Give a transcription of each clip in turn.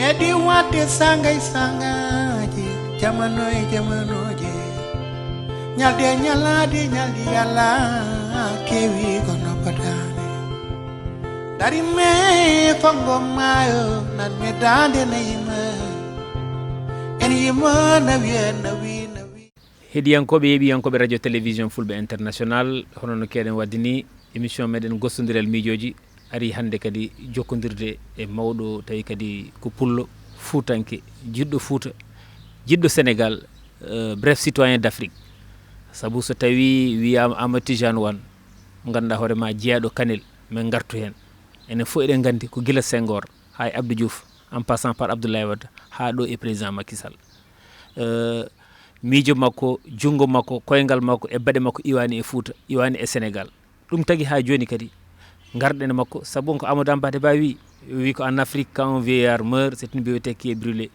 medi wate sangay sangaji jamanoy jamanoje nyalde nyaladi nyaldi yalla kewi kono padane dari me fongo mayo nan me dande nayima en yima nawi hediyankoɓe yeeɓiyankoɓe radio télévision fulɓe international hono no keɗen waddini émission meɗen gostodiral miijoji ari hande kadi jokkodirde e mawɗo tawi kadi ko pullo fuutanke jiɗɗo Fouta jiɗɗo Sénégal bref citoyen d'Afrique saabu so tawi wiyama Amadou Tidiane Wane ganduɗa hoorema jeeyaɗo Kanel min gartu hen enen fof eɗen gandi ko guila Senghor ha e Abdou Diouf en passant par Abdoulaye Wade ha ɗo e président Macky Sall miijo makko junggo makko koyngal makko e baɗe makko iwani e Fouta iwani e Sénégal ɗum tagui ha joni kadi garɗen makko saabu ko Amadou Hampâté Bâ wi ko en Afrique quand un vieillard meurt c'est une bibliothèque qui est brûlée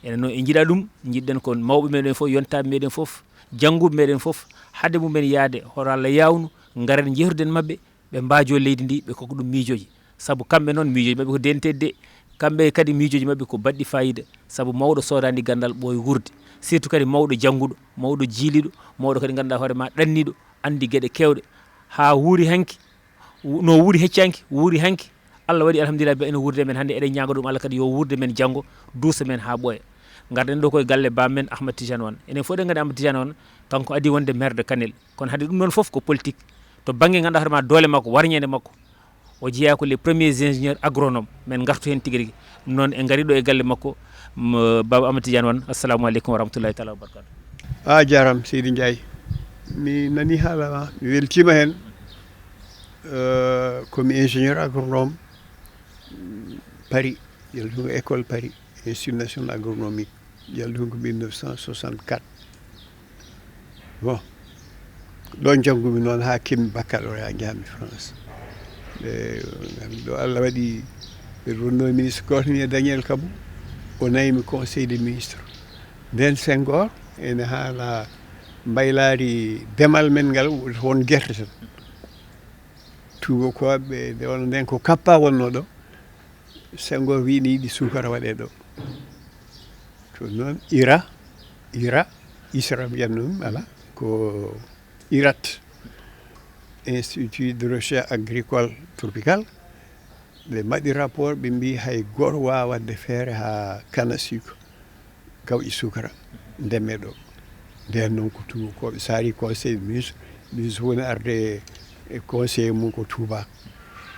enen noon e jiiɗa ɗum jiɗɗen ko mawɓe meɗen foof yontaɓe meɗen foof jangguɓe meɗen foof haade mumen yaade hoto Allah yawnu garen jehruden mabɓe ɓe mbaajo leydi ndi ɓe koko ɗum miijoji saabu kamɓe noon miijoji mabɓe ko dentedde kamɓe kadi miijoji mabɓe ko baɗɗi fayida saabu mawɗo sodani gandal ɓooyi wurde surtout kadi mawɗo jangguɗo mawɗo jiiliɗo mawɗo kadi ganduɗa hoorema ɗanniɗo andi gueɗe kewɗe ha wuuri hanki no wuuri heccanki wuuri hanki Allah waɗi alhamdulillah ɓe ene wurde men hannde eɗen ñaago ɗum Allah kadi yo wurde men janggo duusa men ha ɓooya garɗen ɗo koye galle bammen Ahmad Tidiane Wane enen fof eɗen gandi Ahmad Tidiane Wane kanko adi wonde maire de Kanel kono hade ɗum ɗon foof ko politique to banggue ganduɗa hoorema doole makko warñede makko o jeeya ko les premiers ingénieurs agronomes men gartu hen tigui rigui ɗum noon en gari ɗo e galle makko baba Ahmad Tidiane Wane assalamu aleykum wa rahmatullahi taala wa barakatuh a jaram Seydi Ndiaye mi nani haala mi weltima hen komi ingénieur agronome Paris jaltungo école Paris institut national agronomique jaltungo 1964 bon ɗon janggumi noon ha kemmi baccalauréat jahami France ɗo Allah waɗi ɓe wonno ministre goto wiye Daniel Kabou o nayimi conseil des ministres nden Senghor ene haala mbaylari demal men ngal won guerte tan tubakoɓe nde wonno nden ko kappa wonno ɗo Senghor wi ne yiɗi sukara waɗe ɗo to noon ISRA mbiyatno ala ko IRAT institut de recherche agricole tropical ɓe mbaɗi rapport ɓe mbi hay goto wawa wadde feere ha canne à sucre gawƴi sukara ndeme ɗo nden noon ko tubakoɓe saari conseil ministre woni arde e conseiller mum ko Touba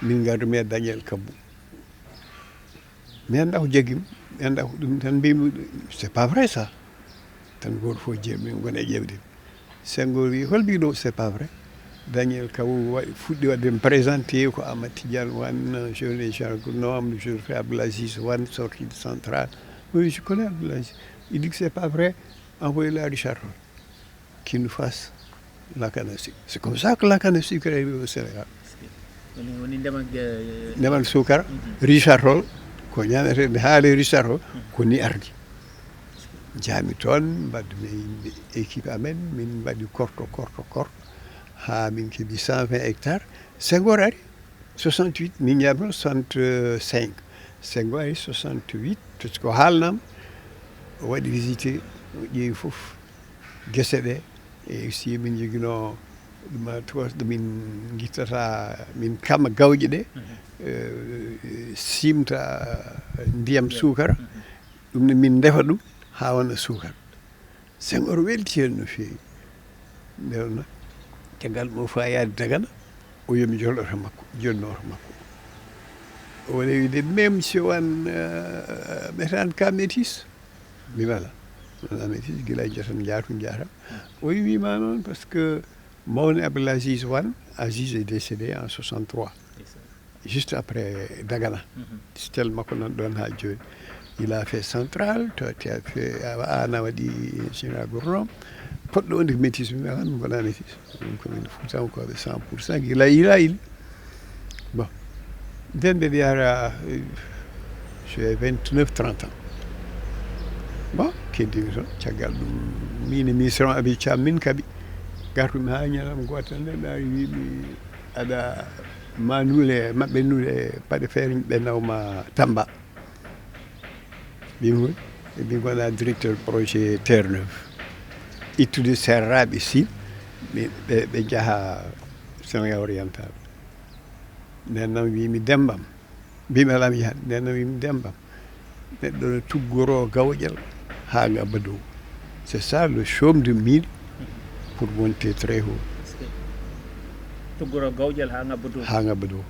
min gardumi e Daniel Kabou mi anda ko jaggimi mi anda ko ɗum tan mbimi c'est pas vrai ça tan goto fof jeeɓi min gona e ƴewde Senghor wi hol mbiɗo c'est pas vrai Daniel Kabou waɗi fuɗɗi wadde me présenté ko Amadou Tidiane Wane jeune agronome je fais Abdoul Aziz Wane sorti de centrale oui je connais Abdoul Aziz il dit que c'est pas vrai envoyez-le à Richard Toll qui nous fasse la canne à sucre c'est comme ça que la canne à sucre est arrivée au Sénégal ndemal sukara Richard Toll ko ñamete nde haali Richard Toll ko ni ardi jaami toon mbaddumi yimɓe équipe amen min mbaɗi korto ha min keeɓi 120 hectares Senghor ari 68 min jaabno 65 Senghor ari 68 ko haalnam o waɗi visité o ƴeewi fof guese ɗe e aussi min joguino ɗuma tokoso min guittata min kama gawƴe ɗe simta ndiyam sukara ɗum ne min defa ɗum ha wona sukara Senghor welti hen no fewi ndewno caggal ɗum o fa yaade Dagana o yomi jolɗoto makko jonnoto makko o wide même monsieur Wane ɓetani ka métis mi wala wona métis guila e jotan jata o wima noon par ce que mawni Abdoul Aziz Wane Aziz est décédé en 63 juste après Dagana tel makko nan ɗon ha joni il a fait central to ti a fait ana waɗi ingénieur agronome poɗɗo wonde ko métis mi ala mi wona métis ɗum komin fuutankoɓe 100% gila ili bon nden mbeɗa yara j'ai 29-30 ans bon keddimi toon caggal ɗum min e ministre o Abi Thiam min kaaɓi gartumi ha ñalawma goto tan neɗɗo ari wimi aɗa ma nuule mabɓe nuule paɗe feere ɓe nawma Tamba min gona directeur projet terre neuve ittude serraɓe sil ɓe jaaha Sénégal oriental nden noon wimi Dembam mbimi alam yahat nden noon wimi Dembam neɗɗo no tuggoro gawƴal ha ngabba dow c'est ça le chaume de mille pour monter très haut tuggoro gawƴal ha ngabba dow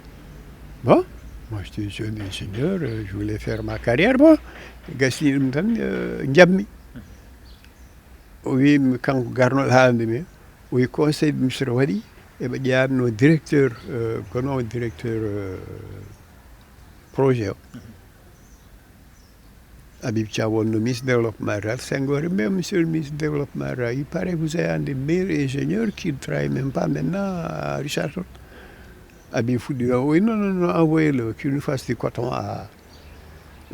bon moi j'étais jeune ingénieur je voulais faire ma carrière bon gasni ɗum tan jammi o wimi kanko garnoɗo haalande mi o wi conseil de ministre waɗi eɓe ƴeyanno directeur gonowo directeur projet o Habib Thiam wonno ministre développement rural Senghor même monsieur le ministre développement rural il paraît que vous avez un des meilleurs ingénieurs qui ne travaille même pas maintenant à Richard Toll Habib fuɗɗi o oui non envoyez-le qu'il nous fasse du coton à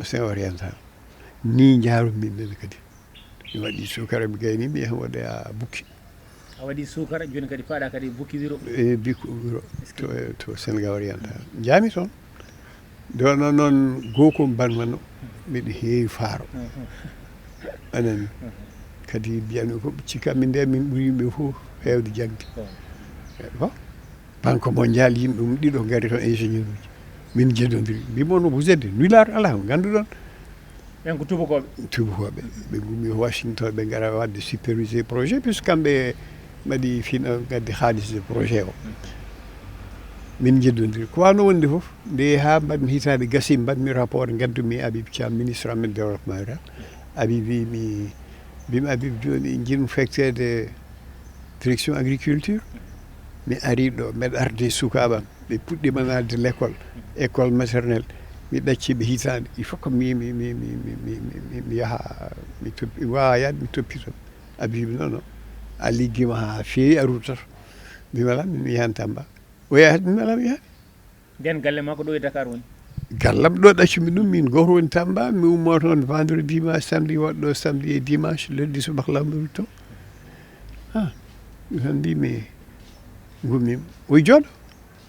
Sénégal oriental ni jaarumi min kadi mi waɗi sukara mi gayni mi yaha waɗe a Bukki a waɗi sukara joni kadi paɗa kadi Bukki wiro Bikku wiro to Sénégal oriental jaami toon nde noon goko banmano mbiɗa heewi faaro anani kadi mbiyami ko cikkanmi nde min ɓuuri yimɓe fof heewde jagde bon banque mondial yimɓe mum ɗiɗo gari toon ingénieur uji min jeddodiri mbimono vous êtes nulard ala ko ganduɗon ɓen ko tubakoɓe ɓe gummi Washington ɓe gara wadde supervisé projet puisque kamɓe mbaɗi fina gaddi haalis de projet o min jeddodiri ko wawno wonde foof nde ha mbaɗmi hitande gasi mbaɗmi rapport gaddumi Habib Thiam ministre amen développement rural Habib wimi Habib joni jinmi feccede direction agriculture mi ari ɗo mbeɗa arde sukaɓam ɓe puɗɗima nalde école maternelle mi ɗacciɓe hitande il faut que mi yaha mi wawa yaade mi toppito Habib non a liggima ha feewi a rutoto mbimi ala mi yahan Tamba o yahat mi ala mi yahat nden galle ma ko ɗo e Dakar woni gallam ɗo ɗaccumi ɗum min goto woni Tamba mi ummo toon vendredi dimanche samedi waɗɗo samedi et dimanche lundi subaka lamɗori to mi tan mbimi gummima oyi jooɗo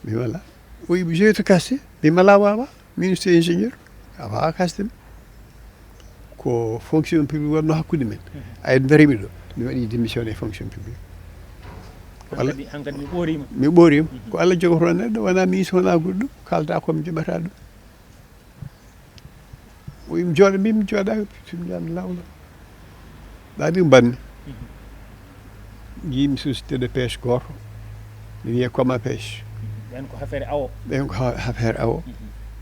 mi wala oyi je to kaste mbimi ala wawa ministre ingénieur a wawa kasdemi ko fonction publique wonno hakkude men ay darimi ɗo mi waɗi démissionné fonction publique hankkadi mi ɓoorima ko Allah jogoto neɗɗo wona ministre wona goɗɗum kalda komi joɓata ɗum oyimi jooɗo mbimi jooɗaki somi jami lawla ɗaɗi ko mbanmi jiimi société de pêche goto mi wiye Coma Pêche ɓen ko affaire awo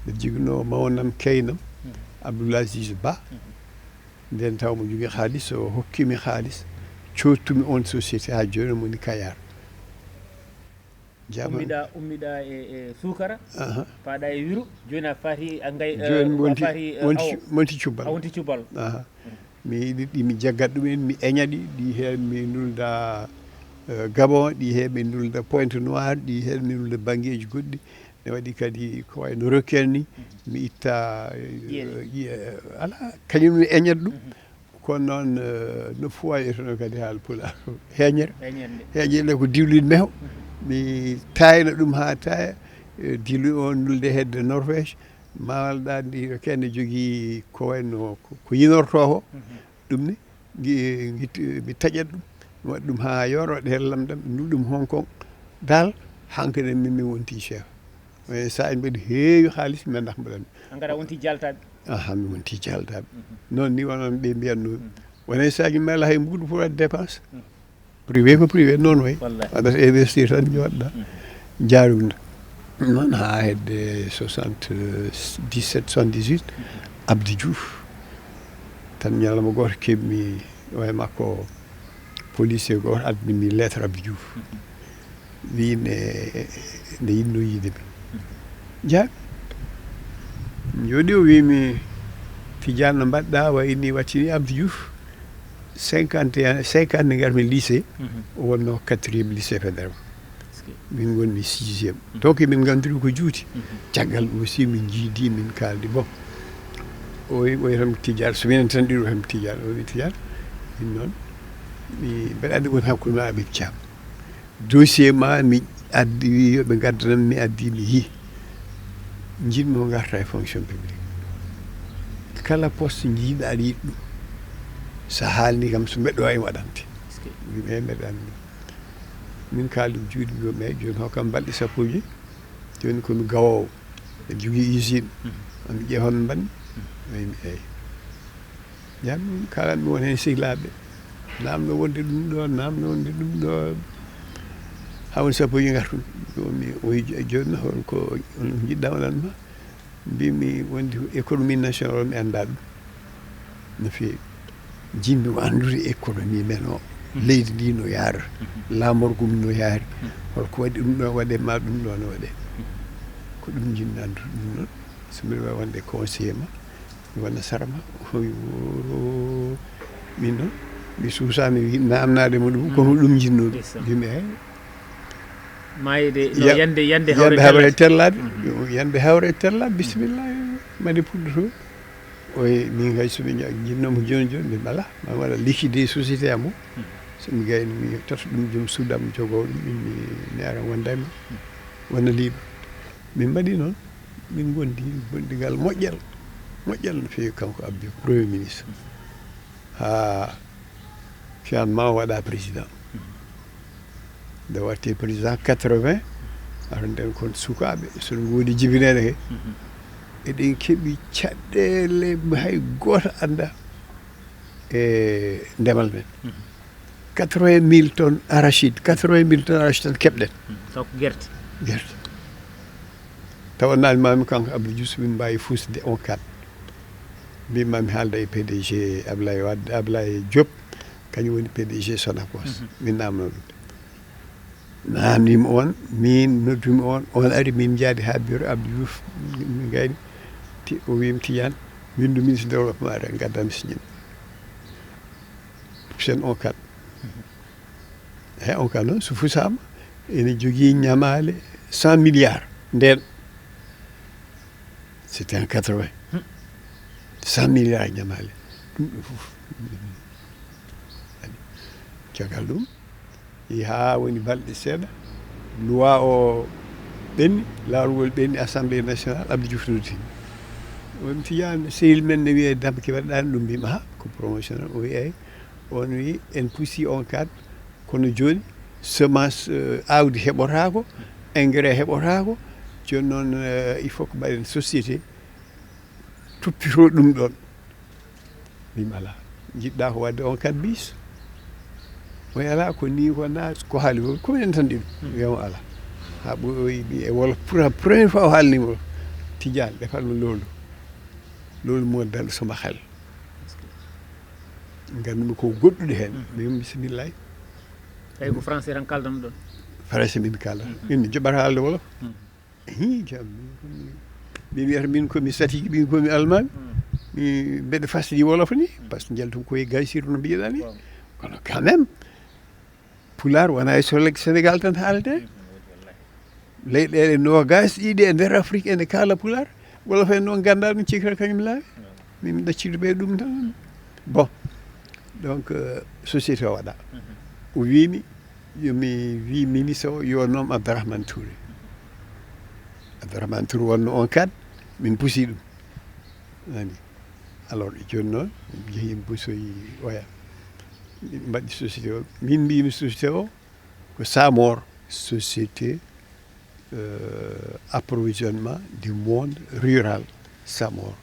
ɓe jiguino mawnam keynam Abdoulaziz Ba nden taw mo jogui haalis o hokkimi haalis cottumi on société ha joni moni Kayar ummiɗa e sukara paɗa e wiro joni a faati joni wonti cubbal a wonti cubbal mi yiɗi mi jaggat ɗumen mi eñaɗi ɗi hen mi nulda Gabon ɗi hen mi nulda Pointe Noire ɗi hen mi nulda banggueji goɗɗi ne waɗi kadi ko wayno Rokel ni mi itta ala kañum mi eñat ɗum kono noon no fuwayetono kadi haala pulaar heñere nde ko diwlin meew mi tayna ɗum ha taya dilu o nulde hedde Norvège mawalɗa ndi kene jogui ko wayno ko yinorto ko ɗum ni mi taƴat ɗum mi waɗa ɗum ha yoor waɗa hen lamɗam mi nul ɗum Hong Kong dal hankkadi min wonti chef mais sa en mbeɗa heewi haalis mi anndaka mbaɗanmi an kadi a wonti jaltaɓe mi wonti jaltaɓe noon ni wonon ɓe mbiyatno wona saji mi ala hay mbuɗo pour waɗde dépense privé ko privé noon way waɗata investir tan joɗɗa jarumde noon ha hedde 77 78 Abdou Diouf tan ñalawma goto keɓmi way makko policier goto addimi lettre Abdou Diouf wi nde yinno yiidemi jaaɓi jooɗi o wimi Tidiane no mbaɗɗa wayni wattini Abdou Diouf 50 nde garmi lycée o wonno 4e lycée fédéral min gonmi 6e donc min gandiri ko juuti caggal aussi min jiidi min kaldi bon o wi tan Tidiane so minen tan ɗiɗo tan Tidiane o wi Tidiane min noon mbeɗa andi woni hakkude ma Habib Thiam dossier ma mi addi yoɓe gaddanam mi addi mi yi jinmi o garta e fonction publique kala poste jiiɗa aɗa yiɗi ɗum so haalni kam so mbeɗo wawi waɗante mbimi he mbeɗa anndi min kaldi juuɗe joom eyi joni hokkam balɗe sappoji joni komi gawowo e jogui usine ami ƴeewa hono mbanmi wimi eyi jam kalanmi won hen sehilaɓe namno wonde ɗum ɗo namno wonde ɗum ɗo hawon sappoji gartumi mi oyi joni holko jiɗɗa waɗanma mbimi wonde économie nationale o mi anda ɗum no fewi jinmi andude économie men o leydi ndi no yarata lamorgum no yaari holko waɗi ɗum ɗo waɗe ma ɗum ɗo no waɗe ko ɗum jinmi andude ɗum noon so mbiɗa wawi wonde conseiller ma mi wona sarma min noon mi suusami namnade mo ɗum kono ɗum jinnomi mbimi he mayde no yande hawre tellade yande hawre tellade bisimilla mbaɗi puɗɗo to oye min kay somi jinnomo joni joni mbi ala ma waɗa liquide société amo somi gayni mi toto ɗum joom suudam jogowo ɗum mi ara wondema wona libre min mbaɗi noon min gondi gondigal moƴƴal no fewi kanko Abdou premier ministre ha finalement o waɗa président nde watti président 80 ara nden kon sukaɓe sono godi jibinede he eɗen keeɓi caɗele hay goto anda e ndemal men 80 000 tonnes arachide 80 000 tonnes arachide tan keɓɗen taw ko guerte tawa nani mami kanko Abdou Diouf min mbawi fusde on 4 mbimami haalda e PDG Ablaye Wade Ablaye Diop kañum woni PDG Sonacos min namno ɗum namnima on min noddumi on ari min jaadi ha bureau Abdou Diouf min gayni o wimi Tidiane windu ministre développement ara gaddami signé sen on 4 on 4 noon so fusama ene jogui ñamale 100 milliards nden c'était en 80 100 milliards ñamale ɗum ɗo fof caggal ɗum ha woni balɗe seeɗa loi o ɓenni laawol ɓenni assemblée nationale Abdou Diouf noddimi woni Tidiane sehil men ne wiye Damke waɗɗani ɗum mbima ha ko promotionnel o wi eyyi on wi en puusi on 4 kono joni semence awdi heɓotako engrais heɓotako joni noon il faut ko mbaɗen société toppito ɗum ɗon mbimi ala jiɗɗa ko wadde on 4 bis o ala ko ni wona ko haali o komi en tan ɗiɗum wiyamo ala ha ɓoyi e wolof pour première fois o haalnimo Tidiane defalmo loolu mo dal soma xel gandumi ko goɗɗude hen mbimi bisimillahi tawi ko français tan kaldano ɗon français min kalata min mi joɓata haalde wolof jam min wiyata min komi satiki min komi almami mi mbeɗa fasidi wolof ni par ce que jaltum koye gaysir no mbiyeɗa ni kono quand même Pulaar wona e solegue Sénégal tan haalete leyɗele nogas ɗiɗi e nder Afrique ene kaala Pulaar wolof en noon ganda ɗum cikkata kañum laawi min ɗaccide ɓe ɗum tan bon donc société o waɗa o wimi yomi wi ministre o yo noom Abdourahmane Touré Abdourahmane Touré wonno on 4 min puusi ɗum ani alors joni noon jeeyi busoyi oya mbaɗi société o min mbimi société o ko Samor société approvisionnement du monde rural Samor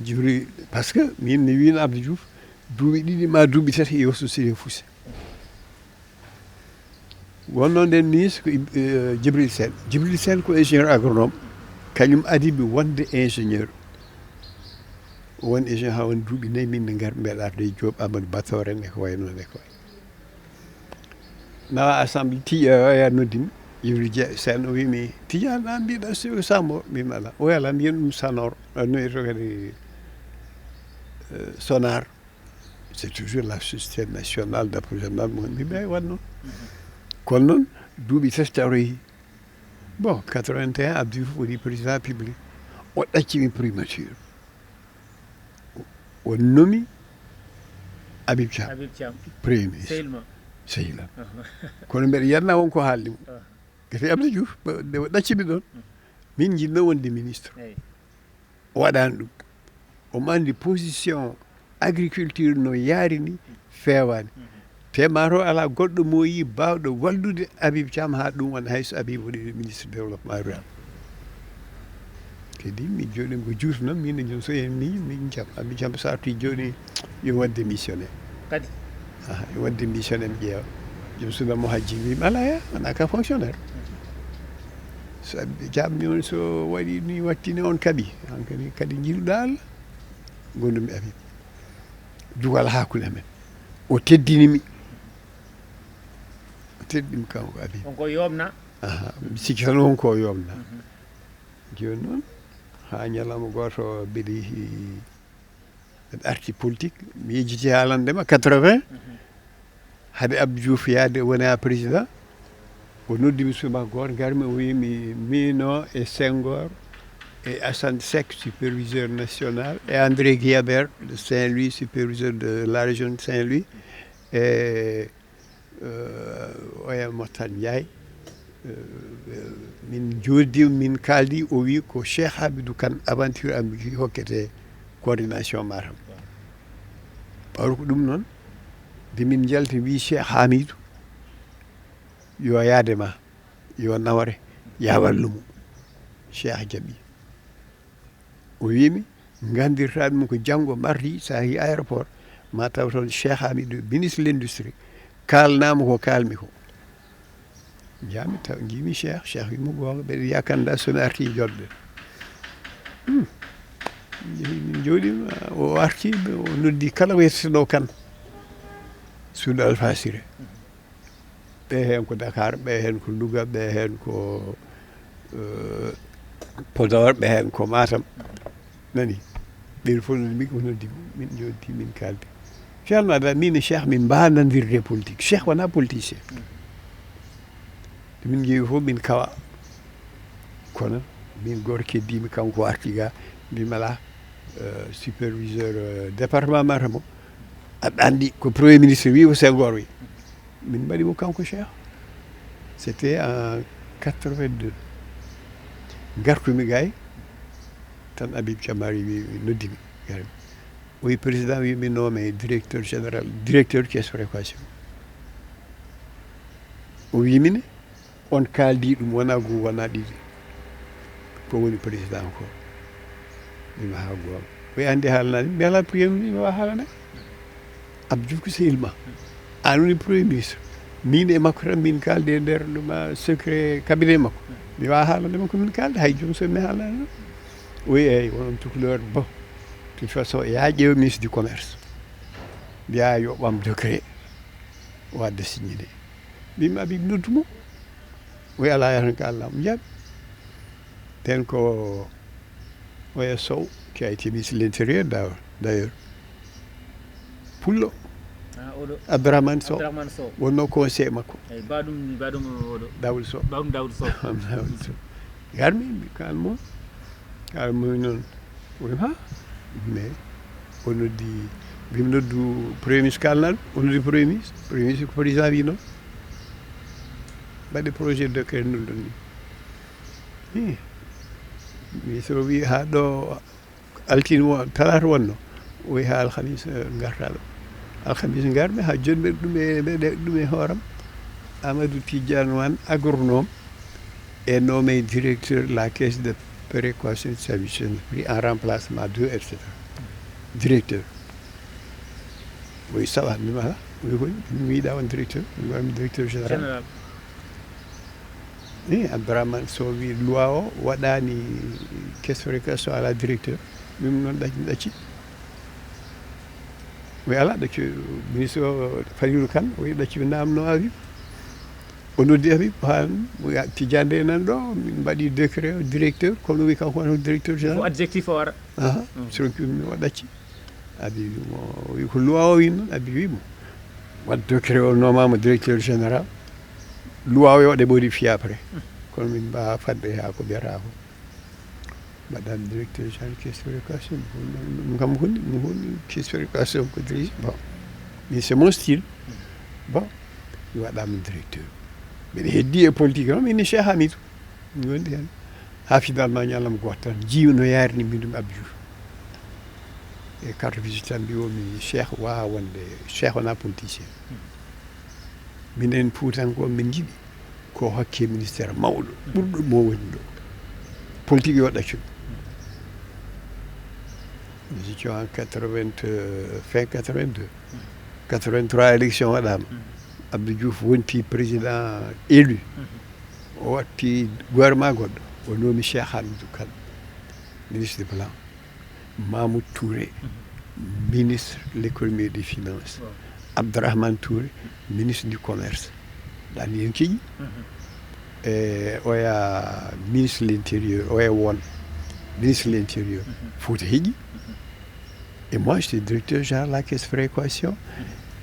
juri par ce que min mi wino Abdou Diouf duuɓi ɗiɗi ma duuɓi tati yo société fuuse wonno nden ministre ko Djibril Sène ko ingénieur agronome kañum adiɓe wonde ingénieur won ingénieur ha won duuɓi 4 min ne garmi mbeɗa arde Diop Amadou Bator en e ko way noon e ko way nawa assemblée tiƴa noddimi Djibril Sène o wimi Tidiane an mbiɗa so Samor mbimi ala o ala mbiyen ɗum Sanor noyi to kadi Sonar c'est toujours la société nationale d'approvisionnement mo mbimi ay wat noon kono noon duuɓi tati taroyi bon 81 Abdou Diouf woni président public o ɗaccimi primature o nomi Habib Thiam premier ministre sehilam kono mbeɗa yiyatna wonko haaldimo gati Abdou Diouf nde o ɗaccimi ɗon min jinno wonde ministre o waɗani ɗum omo andi position agriculture no yaari ni feewani te mato ala goɗɗo mo yi bawɗo wallude Habib Thiam ha ɗum wona hayso Habib waɗi ministre développement rural kadi mi jooɗi ko juutunam min e jom so en ni min jam Habib Thiam so arti joni yo wadde missionnaire kadi yo wadde missionnaire mi ƴeewa jom suuda mo hajji wima ala ya wona ka fonctionnaire so Habib Thiam ni on so waɗi ni wattini on kaaɓi hankadi kadi jiiluɗa Allah gondumi Habib duwal hakkude men o teddinimi teddimi kanko Habib on ko yomna mi sikki tan on ko yomna joni noon ha ñalawma goto mbiɗa mbeɗa arti politique mi yejjiti haalandema 80 haade Abdou Diouf yaade wona président o noddimi subaka goto garmi o wimi mino e Senghor et Assane Seck, superviseur national, et André Guillabert de Saint-Louis, superviseur de la région de Saint-Louis, et Oya Motan Ndiaye. Min joddi min kaldi o wi ko Cheikh Hamidou Kane aventure am hokkete coordination matam. Par ko ɗum noon de min jalti wi Cheikh Hamidou yo yaadema yo nawre ya wallumo Cheikh jaɓi o wimi gandirtaɗum ko janggo mardi sa yi aéroport ma taw toon Cheikh Hamidou ministre de l'industrie kalnama ko kalmi ko jami taw jimi Cheikh wimo gonga ɓeɗa yakanda somi arti jodde min jooɗima o arti o noddi kala wetteɗo Kane suudu Alpha Siré ɓe hen ko Dakar ɓe hen ko Louga ɓe hen ko Podor ɓe hen ko Matam nani ɓen fof noddi ko noddi min joddi min kaldi finalement da min e Cheikh min mbanandirde politique Cheikh wona politicien min jeewi fof min kawa kono min goto keddimi kanko arti ga mbimala superviseur département Matam o aɗa andi ko premier ministre wi ko Senghor wi min mbaɗimo kanko Cheikh c'était en 82 gartumi gay tan Habib Thiam ari wi noddimi garmi o wi président wi mi noome directeur général directeur caisse précaution o wimine on kaldi ɗum wona goo wona ɗiɗi ko woni président ko mima ha goonga oyi andi haalanani mi ala premier ministre mi wawa haalana Abdou Diouf ko sehilma an woni premier ministre min e makko tan min kalde e nder ɗuma secret cabinet makko mi wawa haalandema komin kalde hay joni somi haalana oui eyyi wonon tukuleur bon de toute façon ya ƴeew ministre du commerce mbiya yo ɓam décret wadde signé mbimi Habib noddumo oyi ala yatan ko Allah mo jaaɓi ten ko Oya Sow qui a été ministre de l'Intérieur d'ailleurs pullo Abdourahmane Sow wonno conseil makko eyi baɗum oɗo Daoud Sow baɗum Daoud Sow Daoud Sow garmi mbi kalmo noon woni ha mais o noddi mbimi noddu premier ministre kalnaɗo o noddi premier ministre ko président wi noon mbaɗe projet de décret nodɗon ni ministre o wi ha ɗo altine talata wonno o wi ha alhamisa garta ɗo alhamisa garmi ha joni mbeɗe ɗum e hooram Amadou Tidiane Wane agronome et nommé directeur de la caisse de précaution de service pris en remplacement de etc directeur oyi sawa mima ala oyi koy mi wiiɗa on directeur mi wami directeur général i Abdourahmane Sow wi loi o waɗani caisse précaution ala directeur min noon ɗacci oyi ala ɗacci ministre o Falilou Kane o wi ɗacci mi namno Habib o noddi Habib ha Tidiane nan ɗo min mbaɗi décret directeur comme no wi kanko wona directeur général ko adjectif o ara mi o ɗacci Habib o wi ko loi o wi noon Habib wimo wat décret o nomama directeur général loi o waɗe modifié après kono min mbawa fadde ha ko ɓiyata ko mbaɗan directeur général caisse précaution ɗum kam hunde mi hunde caisse précaution ko dirige bon mais c'est mon style bon mi waɗama directeur mbeɗa heddi e politique o min e Cheikh Hamidou mi gondi hen ha finalement ñallam goto tan jiiwi no yarini mbindumi Abdou Diouf e carte visite tan mbiwomi cheikh wawa wonde cheikh wona politicien minen Fuutanko min jiiɗi ko hokke ministére mawɗo ɓurɗo mo woni ɗo politique yo ɗaccuɗo jikki en 80 fin 82 83 élection waɗama Abdou Diouf wonti président élu o watti gouvernement goɗɗo o nomi Cheikh Hamidou Kane ministre du plan Mamoud Touré ministre de l'économie et des finances Abdourahmane Touré ministre du commerce ɗan yen keƴi e oya ministre de l'intérieur oya won ministre de l'intérieur Fouta Heƴi et moi j'étais directeur général de la caisse fréquation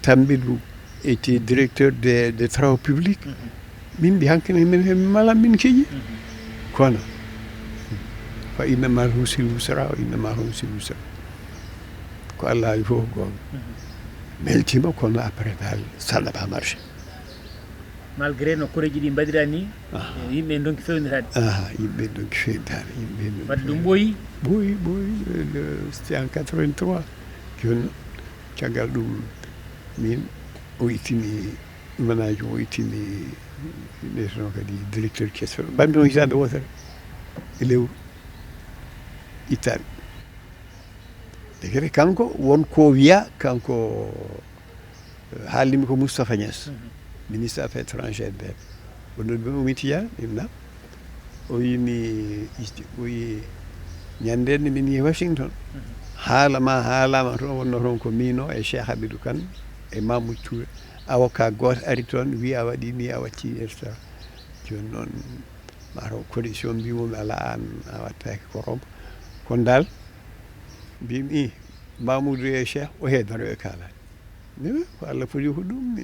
Tambidou était directeur des travaux publics min mbi hankkene min mala min keƴi kono fa innama husil usra o innama husil usra ko Allah haali fof gonga meltima kono après dal saɗaɓa marché malgré no koreji ɗi mbaɗira ni yimɓe donki fewnitade yimɓe donki fewnitade yimɓe wadde ɗum ɓooyi c'était en 83 joni caggal ɗum min o ittimi manaji o ittimi ɗesono kadi directeur caisse bammi on hitande wotere e lewru ittami de kadi kanko wonko wiya kanko haalnimi ko Moustapha Niass ministre affaires étrangères ɓe wonno ɓe omi tijani imna o wimi o wi ñandede min yehi Washington haalama toon wonno toon ko mino e Cheikh Hamidou Kane e Mamoudou Touré avocat goto ari toon wi a waɗi ni a watti etc joni noon mataw condition mbimomi ala an a wattaki ko rombo kono dal mbimi Mamoudou e Cheikh o heedano e kalani mimi ko Allah foti ko ɗum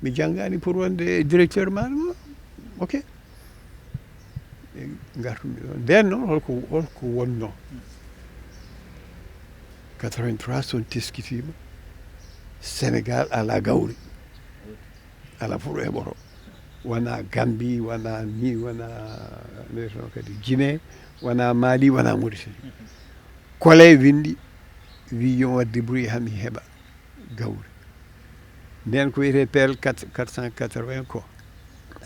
mi janggani pour wonde directeur maɗa ok gartumi ɗon nden noon holko wonno 83 son teskitima Sénégal ala gawri ala pour heɓoto wona Gambie wona ni wona ndeto kadi Guinée wona Mali wona Mauritanie Kole windi wi yo wadde bruit hami heɓa gawri nden ko wiyete PL 480 ko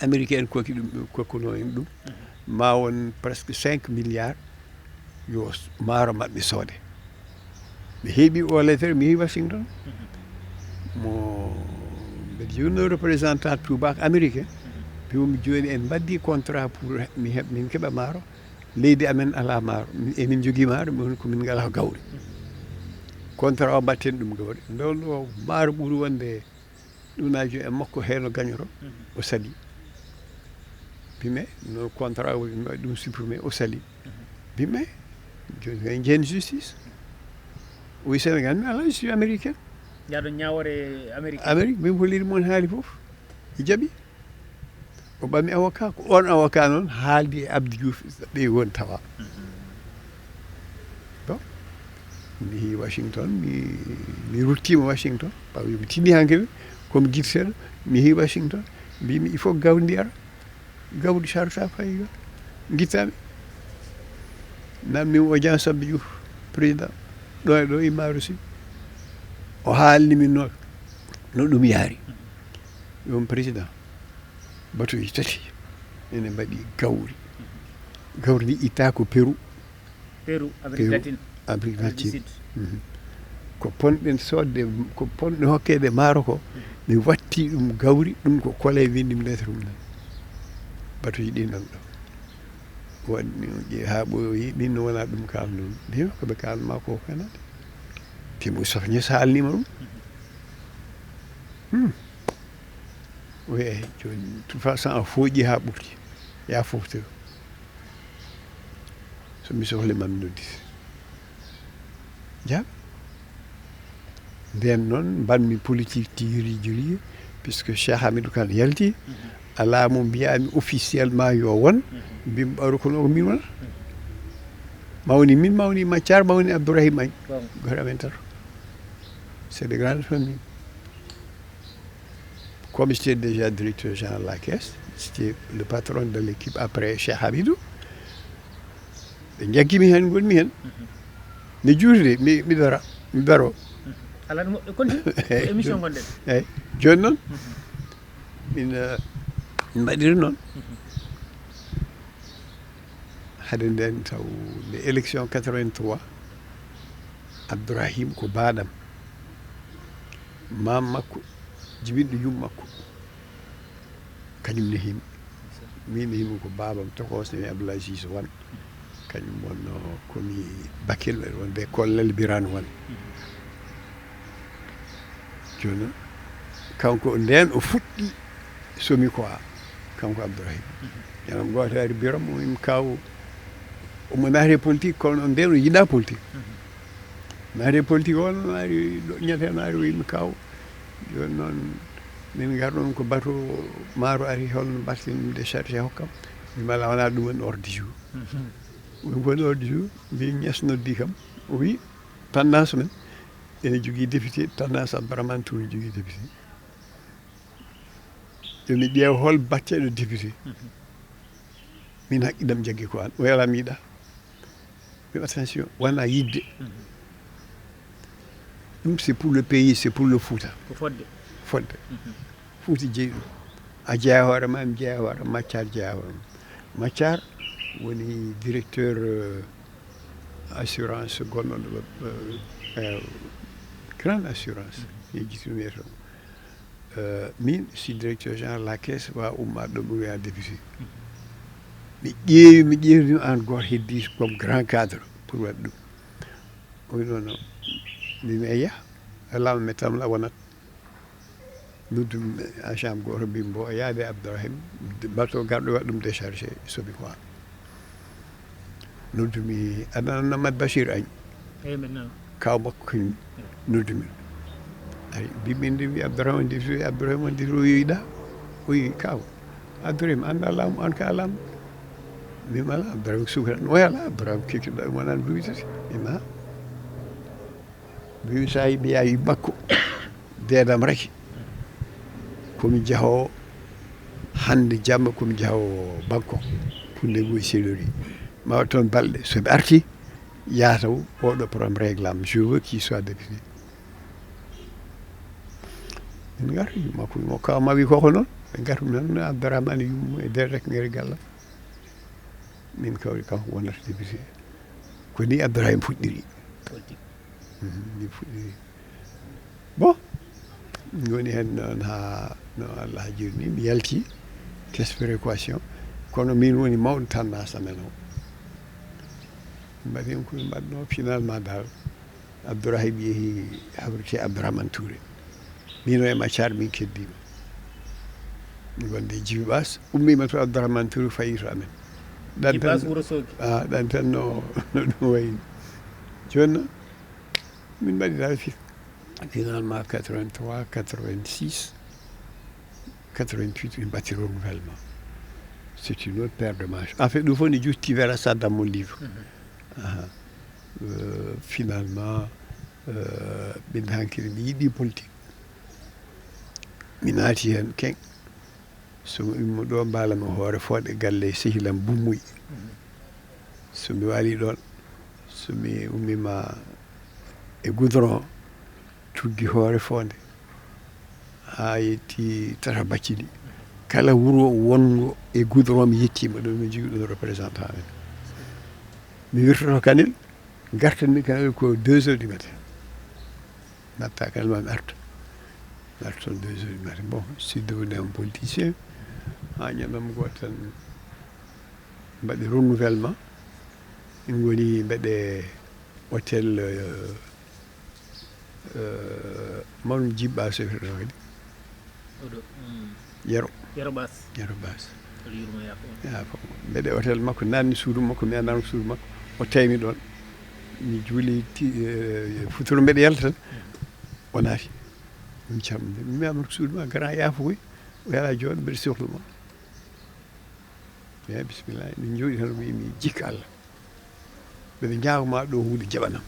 américain koki ɗum kokkuno en ɗum ma won presque 5 milliards yo maaro maɓɓe soode mi heeɓi o lettere mi yehi Washington mo mbeɗa jogino représentant tubak américain mbiwomi joni en mbaddi contrat pour min keeɓa maaro leydi amen ala maaro emin jogui maaro mi woni komin ngala gawri contrat o mbatten ɗum gawri ndon o maaro ɓuuri wonde ɗunaji e makko heno gagnoro o sali bime no contrat o mi waɗi ɗum supprimé o sali bime joni kay jehen justice o wi Sénégal mi ala je suis américain yaɗo ñawore Amérique min holliri moon haali fof e jaaɓi o ɓammi avocat ko on avocat noon haaldi e Abdou Diouf ɓe won tawa bon mi yehi Washington mi ruttima Washington paw mi tinni hankkadi komi guirseɗo mi yehi Washington mbimi il faut gawri ndi ara gawri charta fayiga guittami nammi audience Abdou Diouf président ɗo e ɗo imma Russie o haalnimin no ɗum yaari yon président batoji tati ene mbaɗi gawri ndi itta ko Pérou Amérique latine ko ponɗen sodde ko ponɗe hokkede maaro ko mi watti ɗum gawri ɗum ko Kole windimi lettre mum batoji ɗi nan ɗo waɗi ha ɓoyi ɗin no wona ɗum kalnomi mbimi koɓe kalma ko kanade te Moustapha Niass haalnima ɗum oui joni de toute façon a fooƴi ha ɓurti ya foftiro somi sohlima mi noddita jam nden noon mbanmi politique tiguiri jogui puisque Cheikh Hamidou Kane yalti ala mo mbiyami officiellement yo won mbimi ɓawru kono ko min wona mawni min mawni Mathiar mawni Abdourahim Agne goto amen tato c'est de grandes familles comme j'étais déjà directeur général de la caisse j'étais le patron de l'équipe après Cheikh Hamidou ɓe jaggimi hen gonmi hen mi juurde mi dara mi daro ala no moƴƴo continue émission gonɗen eyyi joni noon min mbaɗiri noon hade nden taw nde élection 83 Abdourahim ko baɗam mam makko jibinɗo yum makko kañum nehimi min nehimi ko babam tokosne Abdoulaye Cissé Wane kañum wonno komi Bakel wonde Kollel Birane Wane joni kanko nden o fuɗɗi somi ko kanko Abdourahim ñanam goto ari biram im kaw omo naati e politique kono nden o yiɗa politique naati e politique on ari ñeten ari wimi kaw joni noon min garɗon ko bateau maaro ari holno mbatten déchargé hokkam mimala wona ɗum woni ordre du jour ɗum woni ordre du jour mbi Niass noddi kam o wi tendance men ene jogui député tendance Abdourahmane Touré jogui député yomi ƴeew hol batteɗo député min haqqillam jaggi ko an o welam yiiɗa mais attention wona yidde ɗum c'est pour le pays c'est pour le Fouta ko fodde fodde Fouta jeeyi ɗum a jeeya hoorema mi jeeya hoorema Mathiar jeeya hoorema Mathiar woni directeur assurance gonnoɗo grande assurance yejjiti ɗum wiyata min si directeur général la caisse wa ummaɗo ɗo ɓe wiya député mi ƴeewi an goto heddi comme grand cadre pour waɗ ɗum o wi noon mbimi eya alama mettam la wonat noddumi agent goto mbimi mbo yaade Abdourahim bateau garɗo waɗa ɗum déchargé somi ko noddumi aɗa Namad Bachir Agne kaw makko kañum noddumi ari mbimi wi Abdourahim député Abdourahim on député o yiiɗa o wi kaw Abdourahim anda laamu an ka laamu mbimi ala Abdourahim sukran o ala Abdourahim kekkiɗa ɗum wonani duuɓi tati mbimi ha mbimi sa yiiɓe yawi makko deedam rek komi jahowo hande jamma komi jahowo Bangkok pour négocier ma wat toon balɗe somi arti yataw oɗo programme réglam je veux qu'il soit député min garti makko mo kawma wi koko noon ɓe gartumi tan Abdourahmane yummo e nder rek ngari gallam min kawri kanko wonata député ko ni Abdourahim fuɗɗiri ni fuɗɗiri bon goni hen noon ha no Allah hajiri ni mi yalti caisse péréquation kono min woni mawɗo tendance amen o mbaɗi koye mbaɗno finalement dal Abdourahim yeehi habrité Abdourahmane Touré min o e Mathiar min keddima mi gonde Djiby Basse ummima to Abdourahmane Touré fayi to amen ɗan tan no ɗum wayni joni noon min mbaɗi dal finalement 83 86 88 min mbatti renouvellement c'est une autre paire de manches en fait ɗum fof ne justi vers ça dans mon livre finalement min hankiri mi yiɗi politique mi naati hen keng somi ummo ɗo mbalami hoore fooɗe galle sehilam Bummuy somi waali ɗon somi ummima e goudron tuggi hoore fonde ha yetti Tata Bathily kala wuro wongo e goudron mi yettima ɗo mi jogui ɗum représentant men mi wirtoto Kanel gartanmi Kanel ko 2 heures du matin natta Kanel mami arta mi arta toon 2 heures du matin bon c'est devenu un politicien ha ñandam goto tan mbaɗi renouvellement min goni mbeɗe hôtel mawɗum Djiby Basse wiyeteno kadi Yero Basse yafo mbeɗe hôtel makko nanni suudu makko mi andano suudu makko o tawmi ɗon mi juuli futuro mbeɗe yalta tan o naati min camde mi wiyama suudu ma grand yaafo koy o yaala jooɗo mbeɗa sohluma mi bisimilla min jooɗi tan o wimi jikka Allah mbeɗa ñaagoma ɗo hunde jaɓanam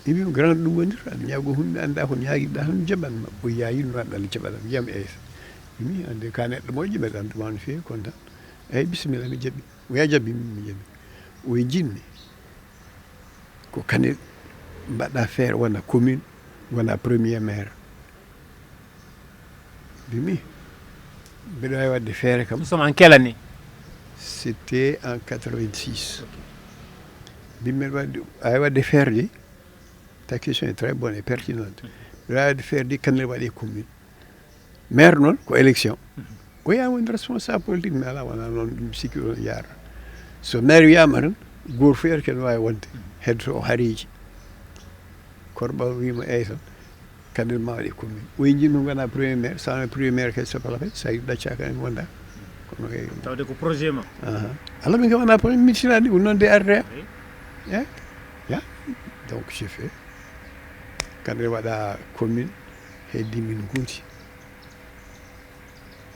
mi wima grand ɗum wondir aɗa ñaago hunde anda ko ñaaguiɗa tan jaɓanma o yayino aɗa Allah jaɓanam wiyam eyyi mi ande ka neɗɗo moƴƴo mbeɗa anduma no fewi kono tan eyyi bisimilla mi jaɓi oya jaɓimi mi jaɓi oye jinmi ko Kanel mbaɗa feere wona commune wona premier maire bimi mbiɗa wawi wadde feere kam. Nous sommes en quelle année? C'était en 86. bimi mbiɗa wawi wadde feere de. Ta question est très bonne et pertinente. mbiɗa wawi wadde feere de Kanel waɗe commune maire noon ko élection o wiya woni responsable politique mi ala wona noon ɗum sikki ɗon yaara so maire wiyama tan goto feere kene wawi wonde heddoto o haareji Korba wima eyi tan Kanel ma waɗe commune o jinno gona premier maire sa wona premier maire kadi sopala kadi sa ɗacca kane wonda kono eyi tawde ko projet ma. alors min kam wona premier miccinaɗi ɗum noon de arde ya donc j'ai fait Kanel waɗa commune heddi min guuti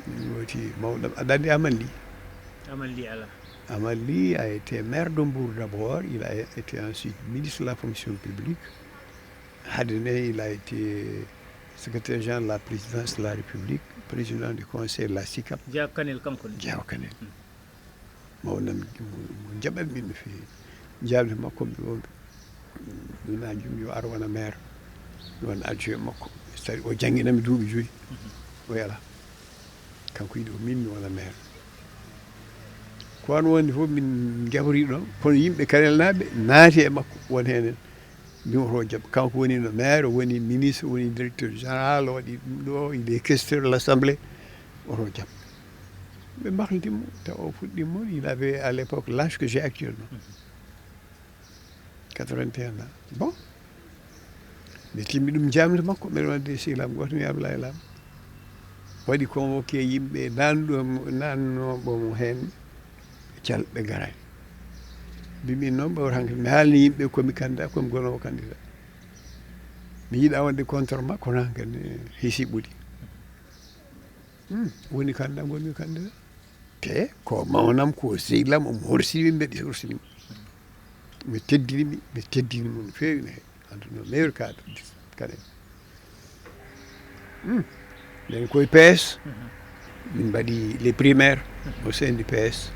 min goti mawɗam aɗa andi Amal Ly Amal Ly a été maire de Mbour d'abord, il a été ensuite ministre de la fonction publique. Hadene, il a été secrétaire général de la présidence de la République, président du conseil de la SICAP. Diaw Kanel kanko. Diaw Kanel. Mawnam mo jaɓat min no feewi. Jaabde makko mbi o ɗumnajum yo ar wona maire, yo won adjoint makko. C'est-à-dire o jangguinami duuɓi 5. O yala. Kanko yiɗi o min mi wona maire. kono wonde fof min jabori ɗon kono yimɓe Kanel naaɓe naati e makko won henen mbimoto jaab kanko woni no maire o woni ministre o woni directeur général o waɗi ɗum ɗo il est questeur de l'assemblée oto jaab ɓe mahlitimo taw o fuɗɗimo il avait à l'époque l'âge que j'ai actuellement 81 ans bon mi timmi ɗum jamde makko mbeɗa wadde sehlam goto mi Ablaye Lam waɗi convoqué yimɓe nannoɓomo hen calɓe garani mbimi noon ɓawata hanke mi haalni yimɓe komi candidat komi gonowo candidat mi yiiɗa wonde contre ma kono hankadi hiisi ɓuuri woni candidat gonmi candidat te ko mawnam ko sehlam omo horsimi mbeɗe horsinimi mi teddinimo no feewi no heewi antuno meilleur cadre Kanel nden koye PS min mbaɗi les primaires au sein du PS.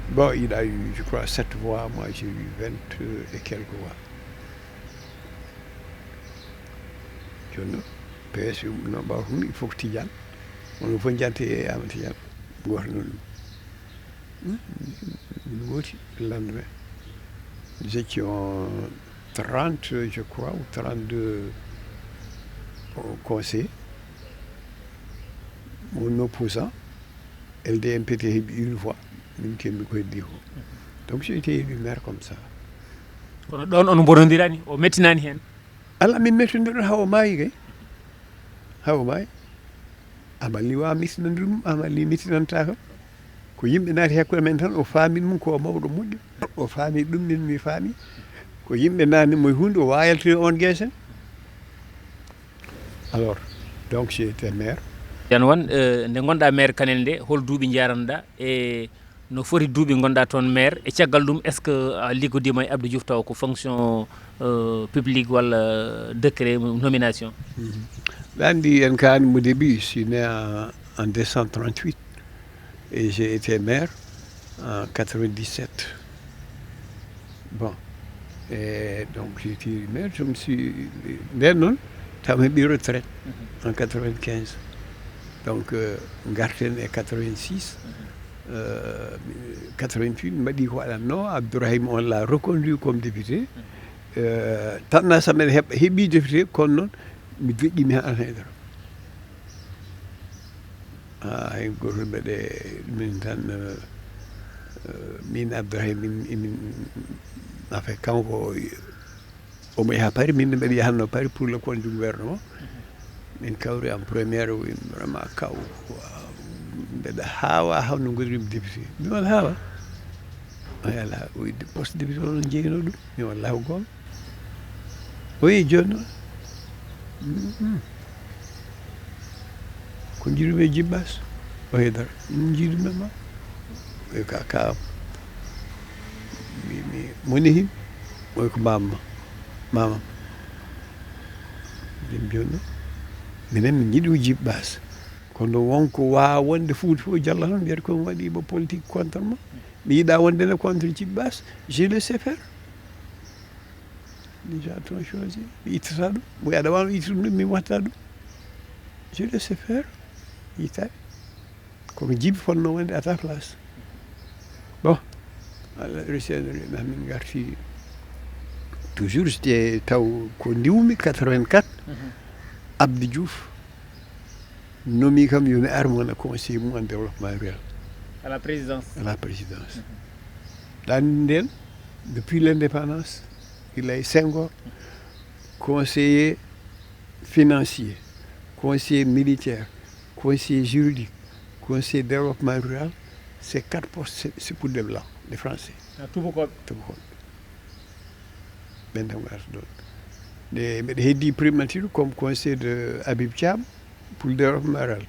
Bon, il a eu, je crois, 7 voix. Moi, j'ai eu 20 et quelques voix. Tu vois, PS, il faut que tu y ailles. On faut que tu y ailles. Le lendemain, nous étions 30, je crois, ou 32 au conseil. Mon opposant, LDMP était une voix. Donc j'ai été élu maire comme ça. kono ɗon on bonodirani o mettinani hen? Allah min mettidiron hawo maayi kay hawo maayi Amal Ly wawa mettinandir mum Amal Ly mettinanta kam ko yimɓe naati hakkude men tan o faami ɗum ko mawɗo moƴƴo o faami ɗum min mi faami ko yimɓe nanimo hunde o wayaltiri on guesen alors donc j'ai été maire. Yan wan nde gonɗa maire Kanel nde hol duuɓi jaranɗa e no foti duuɓi gonɗa toon maire e caggal ɗum est ce que a liggodima e Abdou Diouf taw ko fonction publique walla décret nomination? Andi en kaani mo début je suis né en 1938 et j'ai été maire en 97. Bon, et donc j'ai été maire, je me suis nden noon taw mi heeɓi retraite en 95. Donc garten e 86 88 mbaɗi ko waɗatno Abdourahim on l'a reconduit comme député tanna samen heeɓi député kono noon mi deƴƴimi han haydara hay goto mbeɗe min tan min Abdourahim min affaire kanko omo yaha Paris min mbeɗa yahanno Paris pour le compte du gouvernement min kawri en premiére vraiment kaw mbeɗa haawa hawno gonirmi député mi won haawa ala poste député onon jeyino ɗum mi wallahi ko gonga o yi joni noon ko jiɗumi e Djibbas o Haydara ɗum jiɗumi ma oy ka kaam mi moni him oy ko mamam mbimi joni noon minen min jiiɗi ko Djibbas kono wonko wawa wonde Fouta fof jalla tan mbiyata komi waɗimo politique contre ma mi yiiɗa wonde ne contre Djibbas je le sais faire déjà ton choisi mi ittata ɗum mo aɗa wano ittude ɗum mi watta ɗum je laisse faire yittade kono jibi fonno wonde à ta place bon Allah resenere min garti toujours c'était taw ko ndiwmi 84 Abdou Diouf nomi kam yomi ar mon conseiller mum en développement rural à la présidence ɗan nden depuis l'indépendance il a Senghor conseiller financier conseiller militaire conseiller juridique conseiller développement rural c'est 4 postes c'est pour des blancs des français tubakoɓe ɓen tan garata ɗon nde mbiɗa heddi primature comme conseiller de Habib Thiam pour le développement rural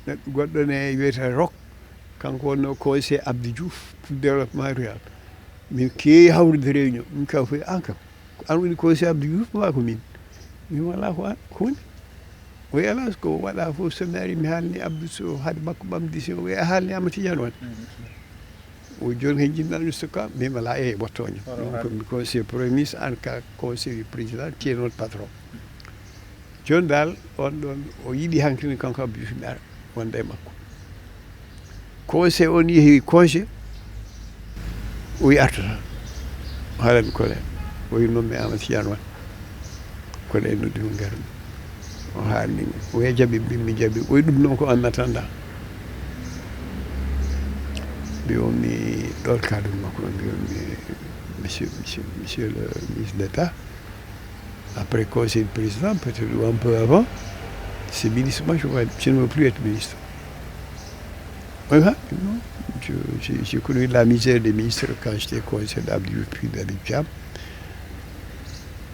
neɗɗo goɗɗo ne wiyete Rock kanko wonno conseiller Abdou Diouf pour le développement rural min keewi hawrude réunion min kaw foy an kam an woni conseiller Abdou Diouf ma ko min wala ko an ko woni o wi ala ko waɗa fof so mi ari mi haalni Abdou so haade makko ɓamdi si o wi a haalni Amadou Tidiane wan o joni hen jinnaɗo so ka min wala ɓottoño ɗum komi conseiller premier ministre an ka conseiller président tienoon patron joni dal on ɗon o yiiɗi hankkine kanko Abdou Diouf mi ara wonda e makko conseil on yeehi congé o wi artata o haalami colère o wi noon mi Amadou Tidiane wan colère noddimo garmi o haalnimi o wiya jaɓi mi jaɓi o wi ɗum noon ko en attendant mbi on mi ɗon kadum makko ɗon mbi on mi monsieur le ministre d'État après conseil du président peut-être un peu avant c'est ministre moi je ne veux plus être ministre non j'ai connu la misère des ministres quand j'étais conseiller d'Abdou Diouf puis d'Habib Thiam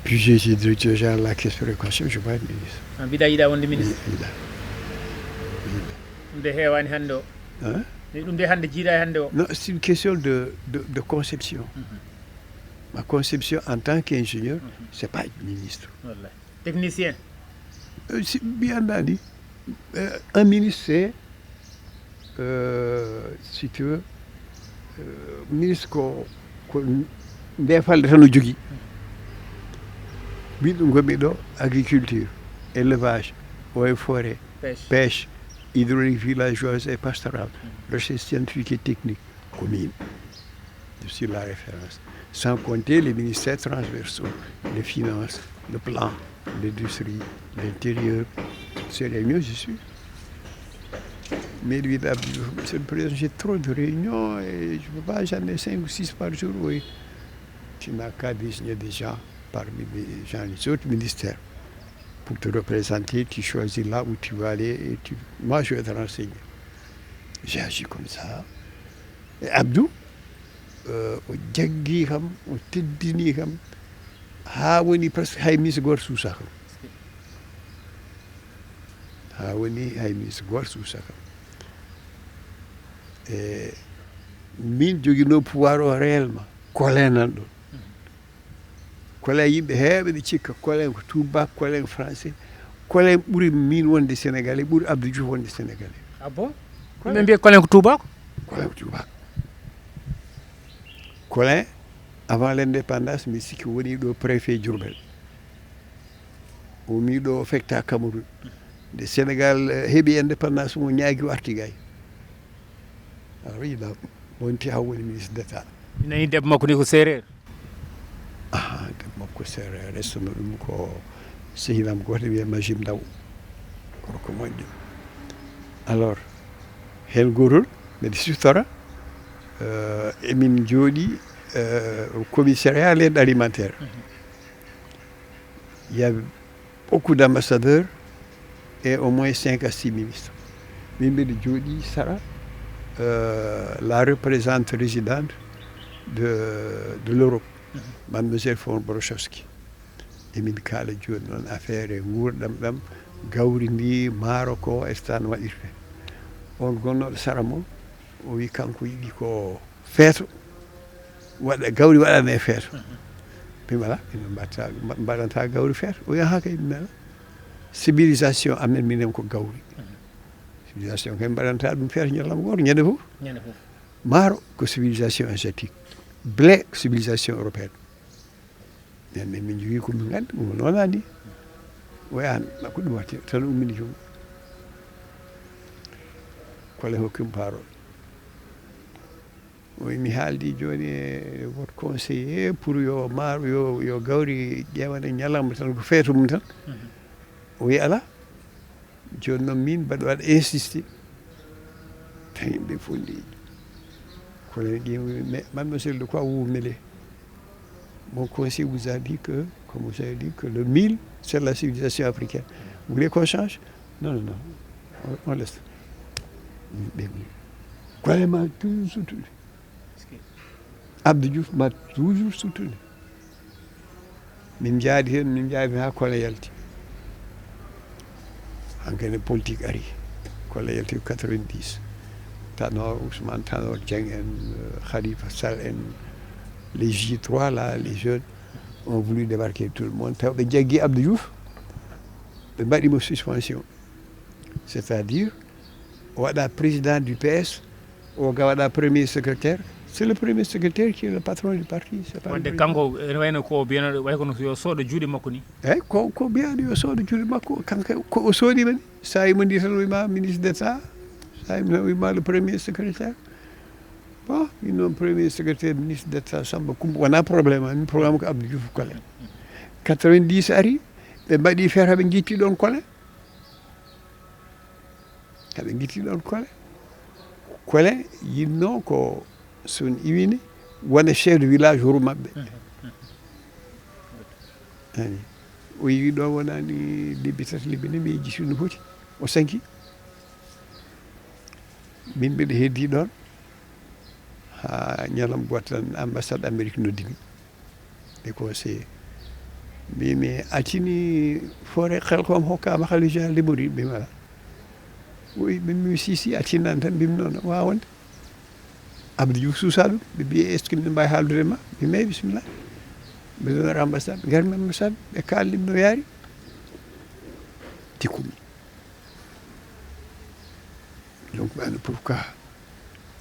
puis j'ai directeur général de la caisse de précaution je ne veux pas être ministre mbiɗa yiiɗa wonde ministre ɗum de heewani hannde o ɗum de hannde jiiɗa hannde o non c'est une question de conception ma conception en tant qu'ingénieur c'est pas être ministre wallahi technicien mbiyannda ni un ministre c'est si tu veux ministre ko nde falde tan o jogui ɓiɗɗo gonmi ɗo agriculture élevage eaux et forêt pêche hydraulique villageoise et pastorale recherche scientifique et technique commune je suis la référence sans compter les ministères transversaux les finances le plan l'industrie l'intérieur c'est les mieux je suis mais lui monsieur le président j'ai trop de réunions et je ne peux pas j'en ai 5 ou 6 par jour oui tu n'as qu'à désigner des gens parmi les gens des autres ministères pour te représenter, tu choisis là où tu vas aller et moi je vais te renseigner. J'ai agi comme ça. Et Abdou, o jaggi kam, o teddini kam, ha woni presque hay mis goto suusa kam. Ha woni hay mis goto suusa kam. E min joguino pouvoir o réellement, colin nan ɗon. Colin yimɓe heeɓe ɗe cikka colin ko tubak colin français colin ɓuuri min wonde sénégalais ɓuuri Abdou Diouf wonde sénégalais ah bon ɓe mbiya colin ko tubako colin ko tubak colin avant l'indépendance mi sikki woni ɗo préfet Diourbel o mi ɗo fecta Cameroun nde Sénégal heeɓi indépendance mo ñaagui o arti gay alors yiɗa wonti ha woni ministre d'état nani debbo makko ni ko séréer debbo makko séréer restono ɗum ko sehinam goto wiye Majim Ndaw korko moƴƴo alors hen gotol mbiɗa siftora emin jooɗi au commissariat l'aide alimentaire il y a beaucoup d'ambassadeurs et au moins 5 à 6 ministres min mbiɗa jooɗi Sara la représentante résidente de l'Europe mademoiselle von Brochowski emin kaala joni noon affaire e gurdam ɗam gawri ndi maaro ko e so tan waɗirte on gonnoɗo Sara mo o wi kanko yiɗi ko feeto waɗa gawri waɗane feeto mi wala ina mbaɗanta gawri feeto o wi ha kay mi mela civilisation amen minen ko gawri civilisation kay mbaɗanta ɗum feeto ñallam goto ñande fof maaro ko civilisation asiatique blé ko civilisation européenne nden min jogii ko min nganndi mo noona ni o yahan ko ɗum watte tan ummini joom kole hokkimo parole mi haaldi jooni e woto conseiller pour yo maaro yo gawri ƴeewana ñalawma tan ko feeto mum tan o wi ala jooni noon min mbaɗa waɗa insisté tan yimɓe fof ndeeƴi kono ƴeewi mais mademoiselle de quoi vous vous mêlez mon conseil vous a dit que comme vous avez dit que le 1000 c'est la civilisation africaine vous voulez qu'on change non non non on laisse ɓe Kole m'a toujours soutenu Abdou Diouf m'a toujours soutenu min jaadi hen ha Kole yalti hankene politique ari Kole yalti 90 Tanor Ousmane Tanor Dieng en Khalifa Sall en les J3 là les jeunes ont voulu débarquer tout le monde taw ɓe jaggi Abdou Diouf ɓe mbaɗimo suspension c'est-à-dire o waɗa président du PS o ga waɗa premier secrétaire c'est le premier secrétaire qui est le patron du parti wadde kanko ene wayno ko biyano way kono yo soodo juuɗe makko ni eyyi ko biyaɗo yo soodo juuɗe makko kanko ko o soodima ni sa yimo ndi tan wima ministre d'état sa yimo tan wima le premier secrétaire bon min noon premier secrétaire ministre d'état Samba Coumba wona probléme min probléme ko Abdou Diouf Kole 90 ari ɓe mbaɗi feere haɓe guitti ɗon Kole haɓe guitti ɗon Kole yinno ko son iwini wona chef de village wuro maɓɓe ani o yiwi ɗo wonani lebbi tati lebbi nayyi mi yejji sinno foti o sanki min mbiɗa heddi ɗon ha ñalawma goto tan ambassade Amérique noddimi e conseiller mbimi accini forêt Khelcom hokkama Khalifa Général des Mourides mbimi ala oui mbimi si accinnani tan mbimi noon wawonde Abdou Diouf suusa ɗum ɓe mbi est ce que mbiɗa mbawi haaldude ma mbimi eyyi bisimilla mbiɗa wara ambassade garmi ambassade ɓe kaldimi no yaari tikkumi donc ɓano pourquoi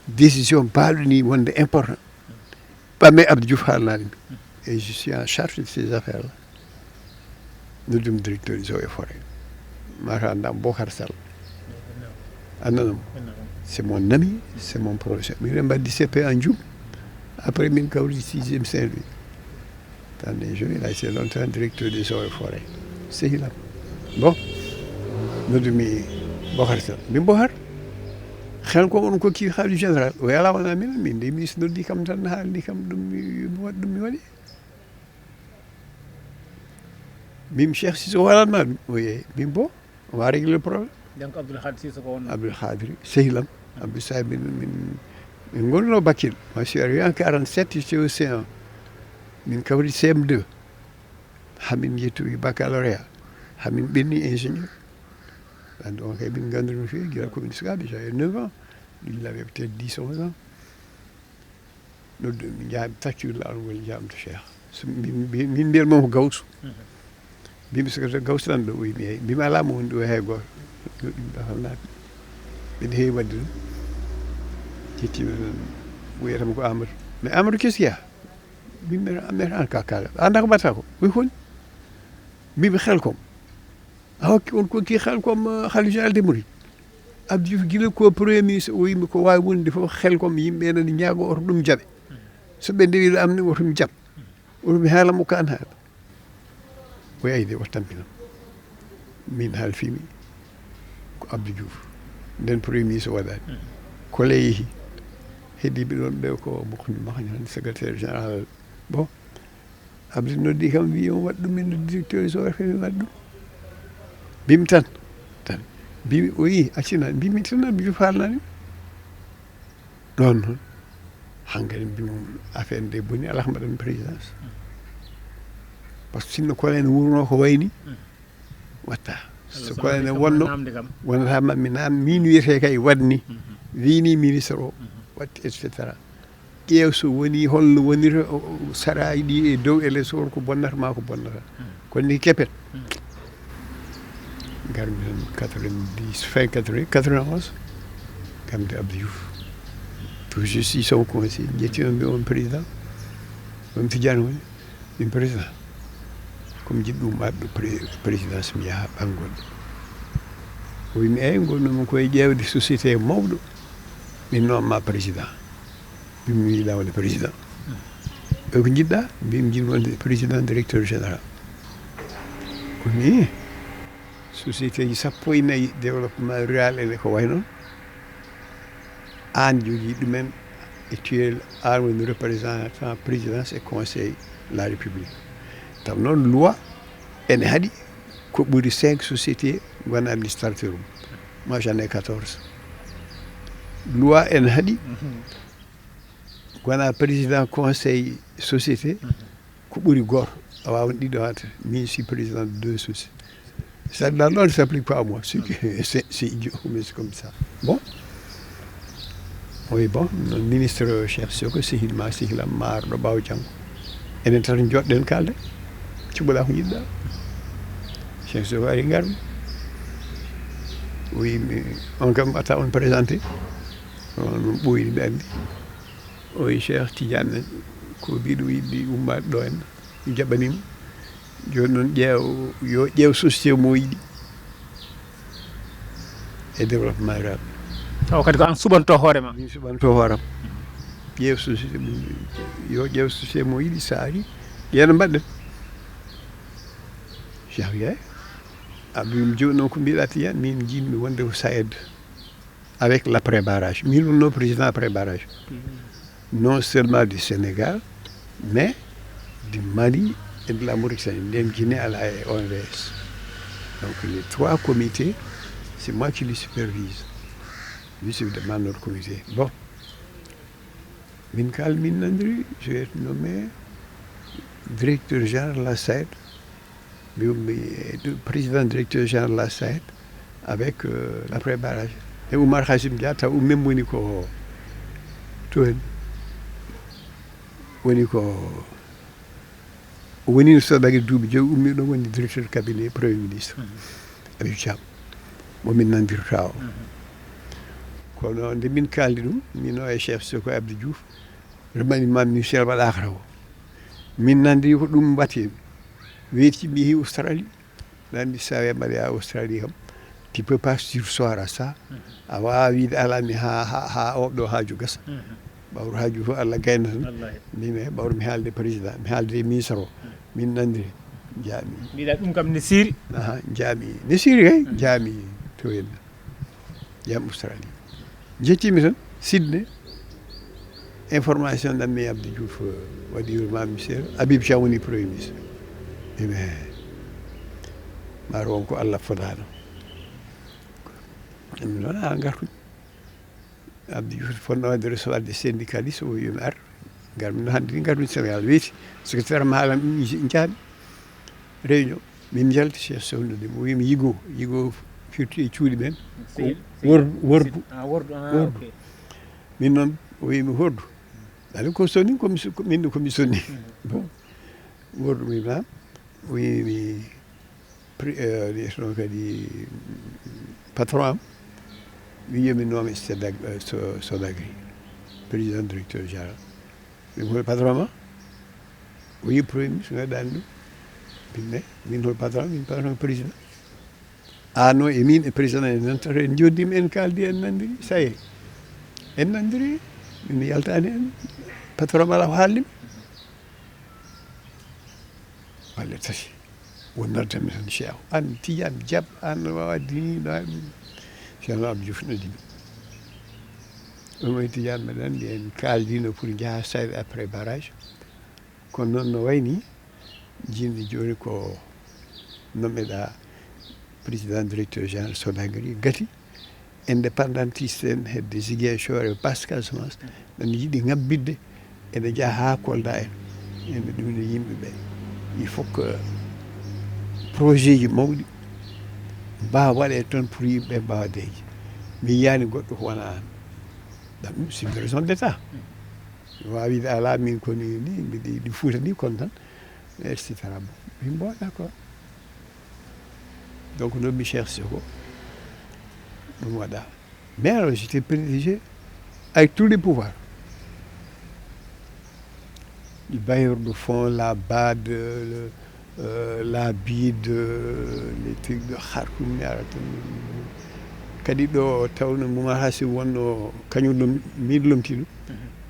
décision mbaɗo ni wonde important ɓamme Abdou Diouf haalnanimi et je suis en charge de ces affaires là noddumi directeur des eaux et forêts mata andam Bocar Sall annanamo c'est mon ami c'est mon professeur min mbaddi CP en Dioum après min kawri 6e Saint-Louis dans les jours il a été longtemps directeur des eaux et forêts sehilam bon noddumi Bocar Sall min Bocar xel ko on ko kii Khalifa général o yala wona min de ministre noddi kam tan haalni kam ɗum mi waɗi ɗum mi waɗi mim Cheikh Cissokho waɗanma ɗum oye min bo on va régler le problème donc Abdoul Khadri Cissokho won Abdoul Khadri sehilam Abdou Saïd min gonno Bakel moi je suis arrivé en 47 j'étais au C1 min kawri CM2 hamin yettoyi baccalauréat hamin ɓenni ingénieur donc min gandri no fewi guila komin sukaɓe j'avais 9 ans il avait peut-être 10 11 ans noddu mi jaami facture lawol ngol jaam to Cheikh min mbiyatmo ko Gawsu mbimi secrétaire Gawsu nan ɗo o yimi eyyi mbimi ala mo woni ɗo hay goto ɗum ɗatalnaɓe mbiɗa heewi wadde ɗum jettima tan wiyatama ko Amadou mais Amadou qu'est-ce qu'il y a mbimi mbeɗa an ka kaala anda ko mbatta ko wi honi mbimi Khelcom a hokki on kokki Khelcom Khalifa Général des Mourides Abdou Diouf guila ko premier ministre o yimi ko wawi wonde fof Khelcom yimɓe nani ñaago oto ɗum jaaɓe so ɓe ndewi ɗo amni otomi jaab otomi haalamo ko an haala o yayde o tampinam min haalfimi ko Abdou Diouf nden premier ministre waɗani Kole yeehi heddiɓe ɗon ɓe ko mahni secrétaire général bon Abdou noddi kam wi on waɗ ɗum min no directeur des eaux et forêts mi waɗ ɗum mbimi tan mbimi o yi accina mbimi tan Abdou Diouf haalnani ɗon noon hankkadi mbimi affaire nde boni ala ko mbaɗanmi présidence par ce que sinno Kole ne wurno ko wayni watta so Kole ne wonno wonata mammi namde min wiyete kay wadni wini ministre o watti et cetera ƴeew so woni holno wonira saraji ɗi e dow e less on ko bonnata ma ko bonnata kono ni kepet garmi tan 90 fin 91 kamde Abdou Diouf to je suis son conseiller ƴettinomi on président on Tidiane woni min président komi jiɗɗo ummaade ɗo présidence mi yaha ɓanngol o wimi eyi gonnomi koye ƴeewde société mawɗo min noon ma président mbimi yiɗa wonde président o ko jiɗɗa mbimi jiɗi wonde président directeur général o wimi société ji 14 développement rural ene ko way noon an jogii ɗumen e tuyel an woni représentant présidence et conseil la république taw noon loi ene haɗi ko ɓuri 5 société gona administrateur mum moi j'en ai 14 loi ene haɗi gona président conseil société ko ɓuri goto a wawan ɗiɗo hata min si président de 2 sociétés ça ne s'applique pas à moi c'est idiot mais c'est comme ça bon oui bon ministre Cheikh Soko sehilma sehilam maarɗo ɓaawo janngo enen tan joɗɗen kalde cuɓala ko jiɗɗa Cheikh Soko ari garmi o yimi on kam atta on présenté on ɓooyni ɓe anndi o wi Cheikh Tidiane ko mbiɗo yiɗi ummade ɗo henna mi jaɓanimo joni noon yo ƴeew société mo yiɗi e développement rural taw kadi ko an suɓanto hoorema min suɓanto hooram ƴeew société yo ƴeew société mo yiɗi so ari ƴeewno mbaɗɗen Cheikh wiye abimi joni noon ko mbiɗa Tidiane min jinmi wonde ko SAED avec l'après barrage min wonno président après barrage non seulement du Sénégal mais du Mali et de la Mauritanie ndem Guinée à la OMVS donc les 3 comités c'est moi qui les supervise lui demande notre comité bon min kal min nandiri je vais être nommé directeur général de la SAED président directeur général de la SAED avec l'après barrage e Oumar Hassim Dia taw même woni ko toon woni ko woni no Sodagui duuɓi joyi ummi ɗo woni directeur cabinet premier ministre Habib Thiam momin nandirta o kono nde min kaldi ɗum min o e chef Soko Abdou Diouf remaniement ministériel waɗaka taw min nandiri ko ɗum mbatemi weeti mi yeehi Australie nandi sa mbaɗa yaha Australie kam tu peux pas surseoir à ça a wawa wiide alani ha oɗo haaju gasa ɓawru haaju fof Allah gayna tan min e ɓawru mi haalde président mi haalde e ministre o min nandiri jaami mbiɗa ɗum kam ne siiri jaami ne siiri kay jaami to henna jaami Australie jettimi tan Sydney information ɗammi Abdou Diouf waɗi ma ministére Habib Thiam woni premier ministre ime maaro wonko Allah fodano ɗum noon ha gartuñ Abdou Diouf fonno wadde recevoir des syndicalistes o yomi ar garmi no hannde ni gartuñ Sénégal weeti secrétaire ma haalan ɗum jaami réunion min jalti Cheikh Sownude mo wimi yigo firti e cuuɗi men wordu min noon o wimi hordu ɗaɗum ko sonni min ɗo komi sonni bon wordu mi nam o wimi ɗon kadi patron am wiyemi nomi Sodagui président directeur général min hol patron ma o yi premier ministre gaɗani ɗum min hol patron min patron président an o e min e président en nantata en joddima en kaldi en nandiri ça y est en nandiri min yaltani en patron mala ko haaldimi balle tati won noddami tan Cheikh an Tidiane Diab an wawa diniɗo Cheikh Abdou Diouf noddimi ɗum woni Tidiane mbeɗa andi en kaldino pour jaaha SAED après barrage kono noon no wayni jinmi joni ko nommeɗa président directeur général Sodagui gati indépendantiste en hedde Ziguinchor e Basse Casamance nane yiiɗi ngabbidde ene jaaha ha Kolda en ene ɗumne yimɓeɓe il faut que projet ji mawɗi mbawa waɗe toon pour yimɓeɓe mbawa deeje mi yiyani goɗɗo ko wona an ɗum c'est une raison d'état wawi wiide ala min koni ni mbiɗi Fouta ni kono tan et cetera bon min bon d'accord donc nommi Cheikh Soko ɗum waɗa mais alors j'étais privilégié avec tous les pouvoirs du bailleur de fonds, la BAD, la bide les trucs de harkum yarata kadi ɗo tawno Moumar Hassim wonno kañum ɗo min lomti ɗum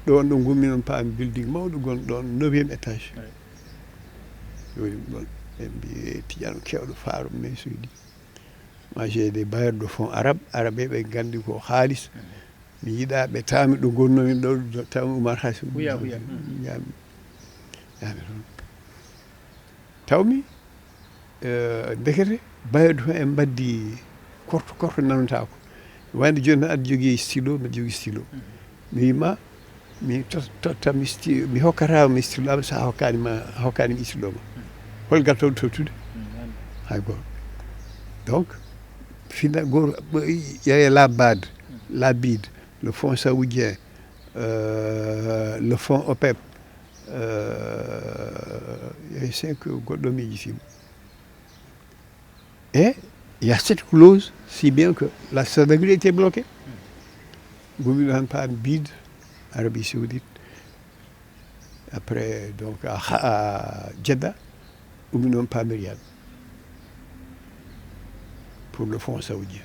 ɗon ɗo gummi noon paami building mawɗo gonɗo ɗon 9e étage woni ɗon ɓe mbi Tidiane kewɗo faaro mais suydi moi j'ai des bailleurs de fonds arabe ɓe gandi ko haalis mi yiɗa ɓe tawmi ɗo gonnomin ɗo tawmi Moumar Hassim ñaami toon tawmi dekete bailleurs de fonds en mbaddi korto nanotako wande joni aɗa jogui stylo mbiɗa jogui stylo mi wima mi tottanmi mi hokkatama stylo am sa hokkanimi stylo ma hol gartoɗo tottude hay goto donc fina goto yeeye la bide le fonds saoudien le fonds OPEP yeeye 5 goɗɗo mi yitima et il y a cette clause si bien que la Sadagri était bloquée. Goumi n'ont pas de bide, Arabie Saoudite. Après, donc, à Jeddah, où ils n'ont pas de Riyad pour le fonds saoudien.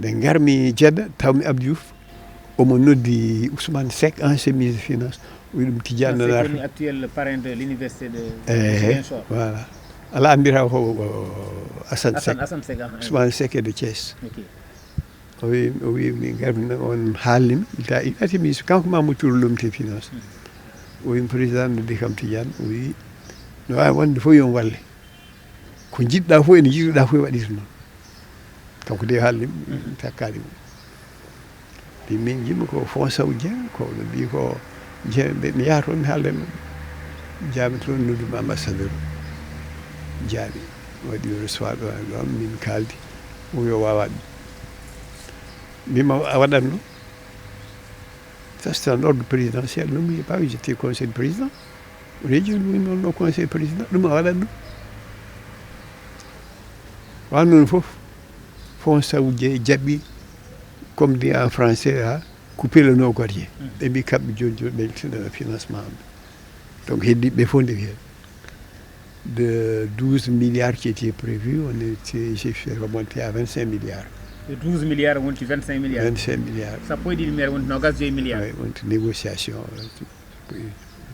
Mais Garmi Jeddah, Taoumi Abdiouf, au moment de Ousmane Seck, ancien ministre des Finances, où il C'est l'actuel parrain de l'université de Ziguinchor. Voilà. ala andira ko Assane Seck Ousmane Seck de Thiès o wi mi garmi on haalnimi iltimi kanko Mamadou Touré lomte finance o wi président de Dikam Tidiane o wi no wawi wonde fof yon walle ko jiɗɗa fof ene jiɗuɗa fof waɗirta noon kanko de haalnimi takkani mum min jimmi ko fonds saoudien ko no mbi ko mi yaha toon mi haaldan ɗum jaami toon nodduma ambassadeur jaami waɗi recevoir ɗon min kaldi o yo wawa ɗum mima a waɗat no ça c'est un ordre présidentiel non mi pas j'étais conseil président région ɗum noon conseil président ɗum a waɗat ɗum wa noon fof fonds saoudien jaɓɓi comme dit en français couper le no gardien ɓe mbi kamɓe joni joni ɓe financement donc heddiɓe fof ndewi hen de 12 milliards qui étaient prévus, j'ai fait remonter à 25 milliards. De 12 milliards, on 25 milliards. 25 milliards. Ça peut dire mais on a gagné 2 milliards. Oui, on a négociation.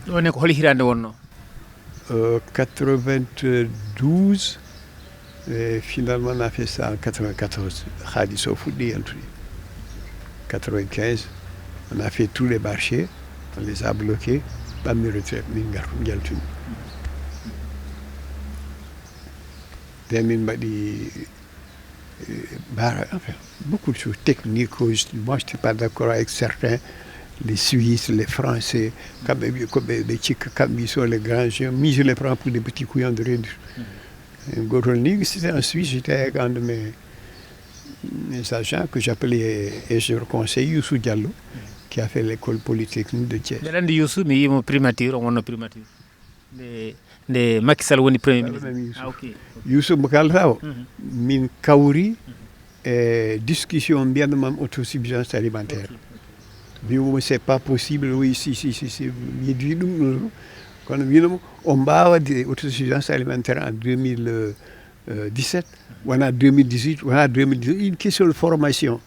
On est quoi les hirande wonno 92 et finalement on a fait ça en 94. Khalis au foot 95, on a fait tous les marchés, on les a bloqués, pas de retraite, mingar, galtune. Min mbaɗi enfin beaucoup de choses techniques. Moi je n'étais pas d'accord avec certains, les Suisses, les Français, ɓe cikka kamɓe sont les grands gens, mais je les prends pour des petits couillons de rien. Gotol ni c'était en Suisse, j'étais avec un de mes agents que j'appelais ingénieur conseil Youssou Diallo, qui a fait l'école polytechnique de Thiès. Mbeɗa andi Youssou mi yimo primature on wonno primature nde Macky Sall woni premier ministre. Youssou mo kaldata o min kawri e discussion mbiyanamam autosuffisance alimentaire mbimomo c'est pas possible oui si mi yeddi ɗum ɗo kono winoma o mbawade autosuffisance alimentaire en 2017 wona 2018 wona 2018 une question de formation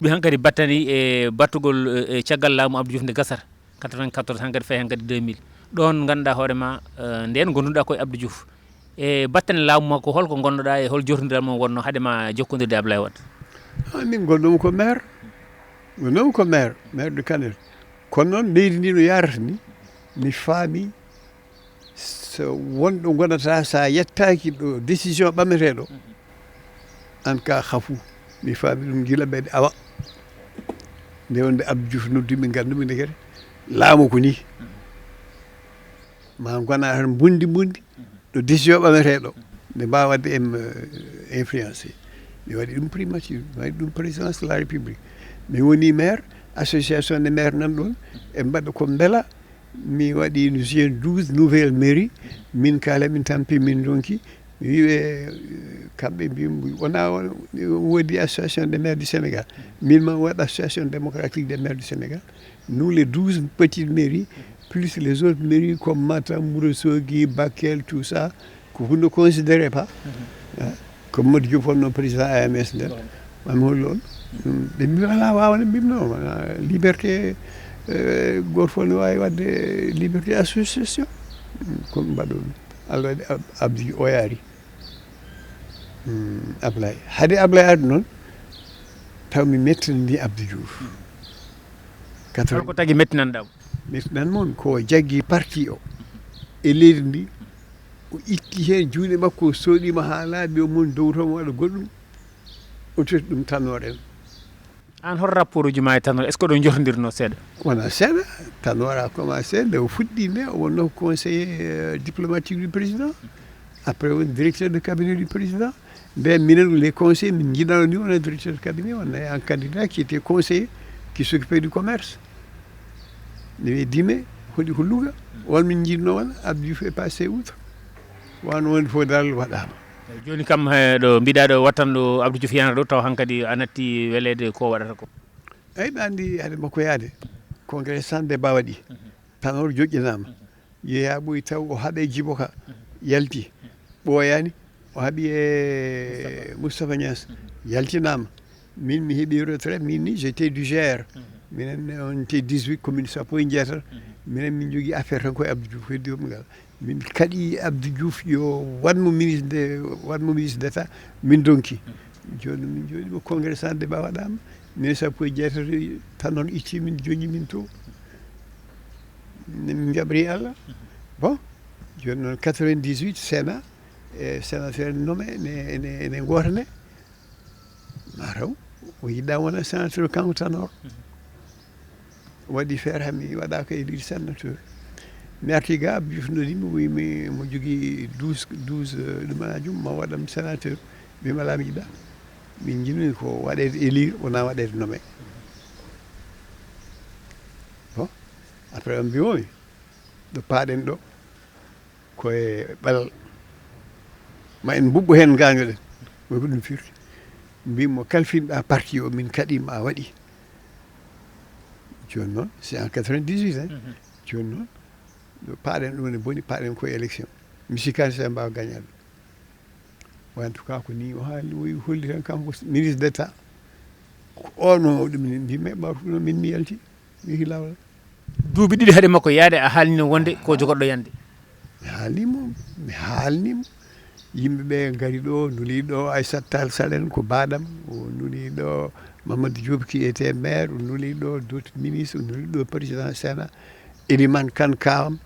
ɓe hankkadi battani e battugol e caggal laamu Abdou Diouf nde gasata 94 hankkadi fayi hankkadi 2000 ɗon ganduɗa hoorema nden gonduɗa koye Abdou Diouf e battane laamu makko holko gonnoɗa e hol jotodiral mo wonno haadema jokkodirde Ablaye Wade min gonɗomo ko maire de Kanel kono noon leydi ndi no yarata ni mi faami so wonɗo gonata sa yettaki ɗo décision ɓameteɗo en cas hafu mi faami ɗum gila ɓeɗe awa nde wonde Abdou Diouf noddimi gandumi nde kadi laamu ko ni ma gona tan bundi ɗo décision ɓameteɗo nde mbawa wadde influencé mi waɗi ɗum primature mi waɗi ɗum présidence de la république mi woni maire association des maires nan ɗon e mbaɗa ko beela mi waɗi j'ai 12 nouvelles mairies min kaala min tampi min donki mi wiɓe kamɓe mbimi wona woodi association des maires du Sénégal min ma waɗa association démocratique des maires du Sénégal nous les 12 petites mairies plus les autres mairies comme Matam, Ourossogui, Bakel, tout ça, que vous ne considérez pas. Comme Modou Diop wonno président AMS nder mami hol ɗon ɓe mbi ala wawne mbimno liberté goto fof ne wawi wadde liberté association komi mbaɗo ɗum Allah waɗi Abdou o yaari Ablaye haade Ablaye arde noon taw mi mettinandi Abdou Diouf ko tagi mettinanɗamo mettinan moon ko jaggui parti o e leydi ndi o itti hen juuɗe makko o sooɗima ha laaɓi o mon dow toon waɗa goɗɗum o toti ɗum Tanor en an hol rapport uji ma e Tanor est ce que ɗo jordirno seeɗa wona seeɗa Tanor a commencé nde o fuɗɗi nde o wonno conseiller diplomatique du président après woni directeur de cabinet du président mbiyen minen les conseillers min jiɗano ni wona directeur de cabinet on a un candidat qui était conseiller qui s'occupait du commerce ne wiye Dime hoɗi ko Louga won min jiɗno wona Abdou Diouf est passé outre wan wonde fof dal waɗama joni kam ɗo mbiɗa ɗo wattanɗo Abdou Diouf yana ɗo taw hankkadi a natti welede ko waɗata ko eyyi ɓe andi haade makko yaade congrès sans débat waɗi Tanor joƴƴinama yeeya ɓoyi taw o haaɓe Djibo Ka yalti ɓooyani o haaɓi e Moustapha Niasse yaltinama min mi heeɓi retrait min ni j'étais du GR minen on était 18 commune sappo e jeetati minen min jogui affaire tan koye Abdou Diouf heddiyoɓe ngal min kaaɗi Abdou Diouf yo wanmo ministre d'état min donki joni min joɗima congrès sans débat waɗama min sappo e jeetati Tanor itti min joƴƴi min to min jaɓri Allah bon joni noon 98 Sénat e sénateur nommé ene gotane mataw o yiɗɗa wona sénateur kanko Tanor waɗi feere hami waɗaka élire sénateur mi arti ga Abdou Diouf nodimi wimi mo jogui 12 ɗumanajum ma waɗam sénateur mbimi ala mi yiɗa min jinmi ko waɗede élire wona waɗede nommé bon après on mbimomi ɗo paaɗen ɗo koye ɓalal ma en mbuɓɓo hen gañoɗen moy ko ɗum firti mbimo kalfinɗa parti o min kaɗima a waɗi joni noon c'est en 98 hein joni noon ɗo paaɗen ɗum ne boni paaɗen koye élection mi sikkani sen mbawa gagnade en tout cas ko ni o haali o holli tan kanko ministre d' état ono ɗum mbimi ɓawtuno min mi yalti mi yeehi lawol duuɓi ɗiɗi haade makko yaade a haalino wonde ko jogoɗɗo yande mi haalnimo yimɓeɓe gari ɗo nuli ɗo Aissata Tall Sall en ko baɗam o nuli ɗo Mamadou Diop qui était maire o nuli ɗo d'autres ministres o nuli ɗo président Sénat Elimane Kane kawam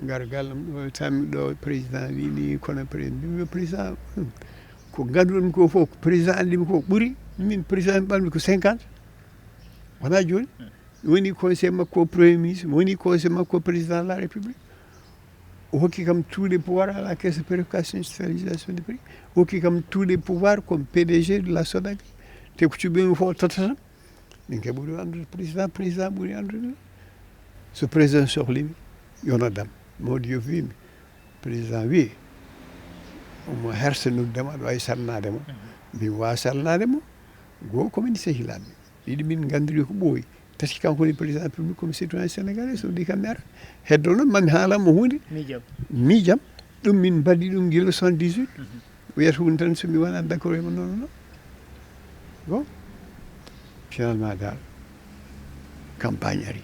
ngar gallam ɗo tammi ɗo président wini kono président ko ganduɗon ko fof président andimi ko ɓuuri min président mi ɓalmi ko 50 wona joni woni conseil makko premier ministre woni conseil makko président de la république o hokki kam tous les pouvoirs à la caisse de prévocation et stabilisation des prix o hokki kam tous les pouvoirs comme PDG de la SODAC te ko cuɓimi fof tottata min ke ɓuuri andude président ɓuuri andude so président sohlimi yo noddam Modou Diop wimi président wi omo hersa noddema aɗa wawi salnademo mbimi wawa salnademo goho komin sehilaɓe ɗiɗi min gandiri ko ɓooyi tati kanko woni président public comme citoyen sénégalais so ɗi kam mi ara heddo noon mami haalanmo hunde miijam ɗum min mbaɗi ɗum guila 78 wiyata hunde tan somi wona d' accord ema noon bon finalement dal campagne ari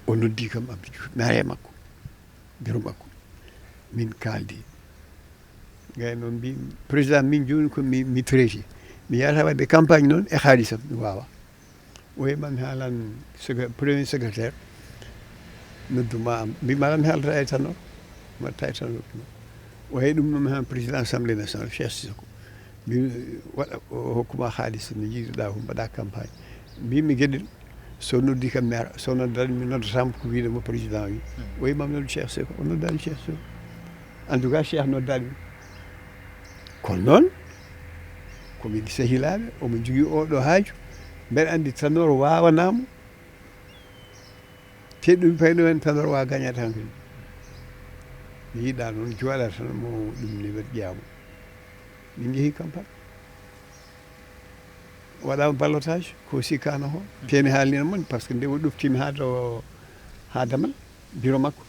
o noddi kam Abdou Diouf mi are makko bureau makko min kaldi gay noon mbi président min joni ko mi traiti mi yahata wadde campagne noon e haalissam mi wawa o heɓami haalan premier secrétaire nodduma am mbima alam haalata e Tanor mi watta e Tanor o heeɗi ɗum noon han président assemblée nationale Cheikh Sissoko mbi waɗa o hokkuma haalis no jiiɗiɗa ko mbaɗa campagne mbimi gueɗel so noddi kam mi ara so noddani mi noddatamo ko winemo président wi o wi mam noddu Cheikh Sissoko o noddani Cheikh Sissoko en tout cas Cheikh noddani kono noon komin sehilaɓe omo jogui oɗo haaju mbeɗa andi Tanor wawanamo te ɗum fayno hen Tanor wawa gagnade tan kadi mi yiiɗa noon jooɗa tan mo ɗum ne waɗi ƴaamo min jeehi campagne waɗama ballottage ko sikkano ho te mi haalnino moon par ce que nde o ɗoftimi ha Damal bureau makko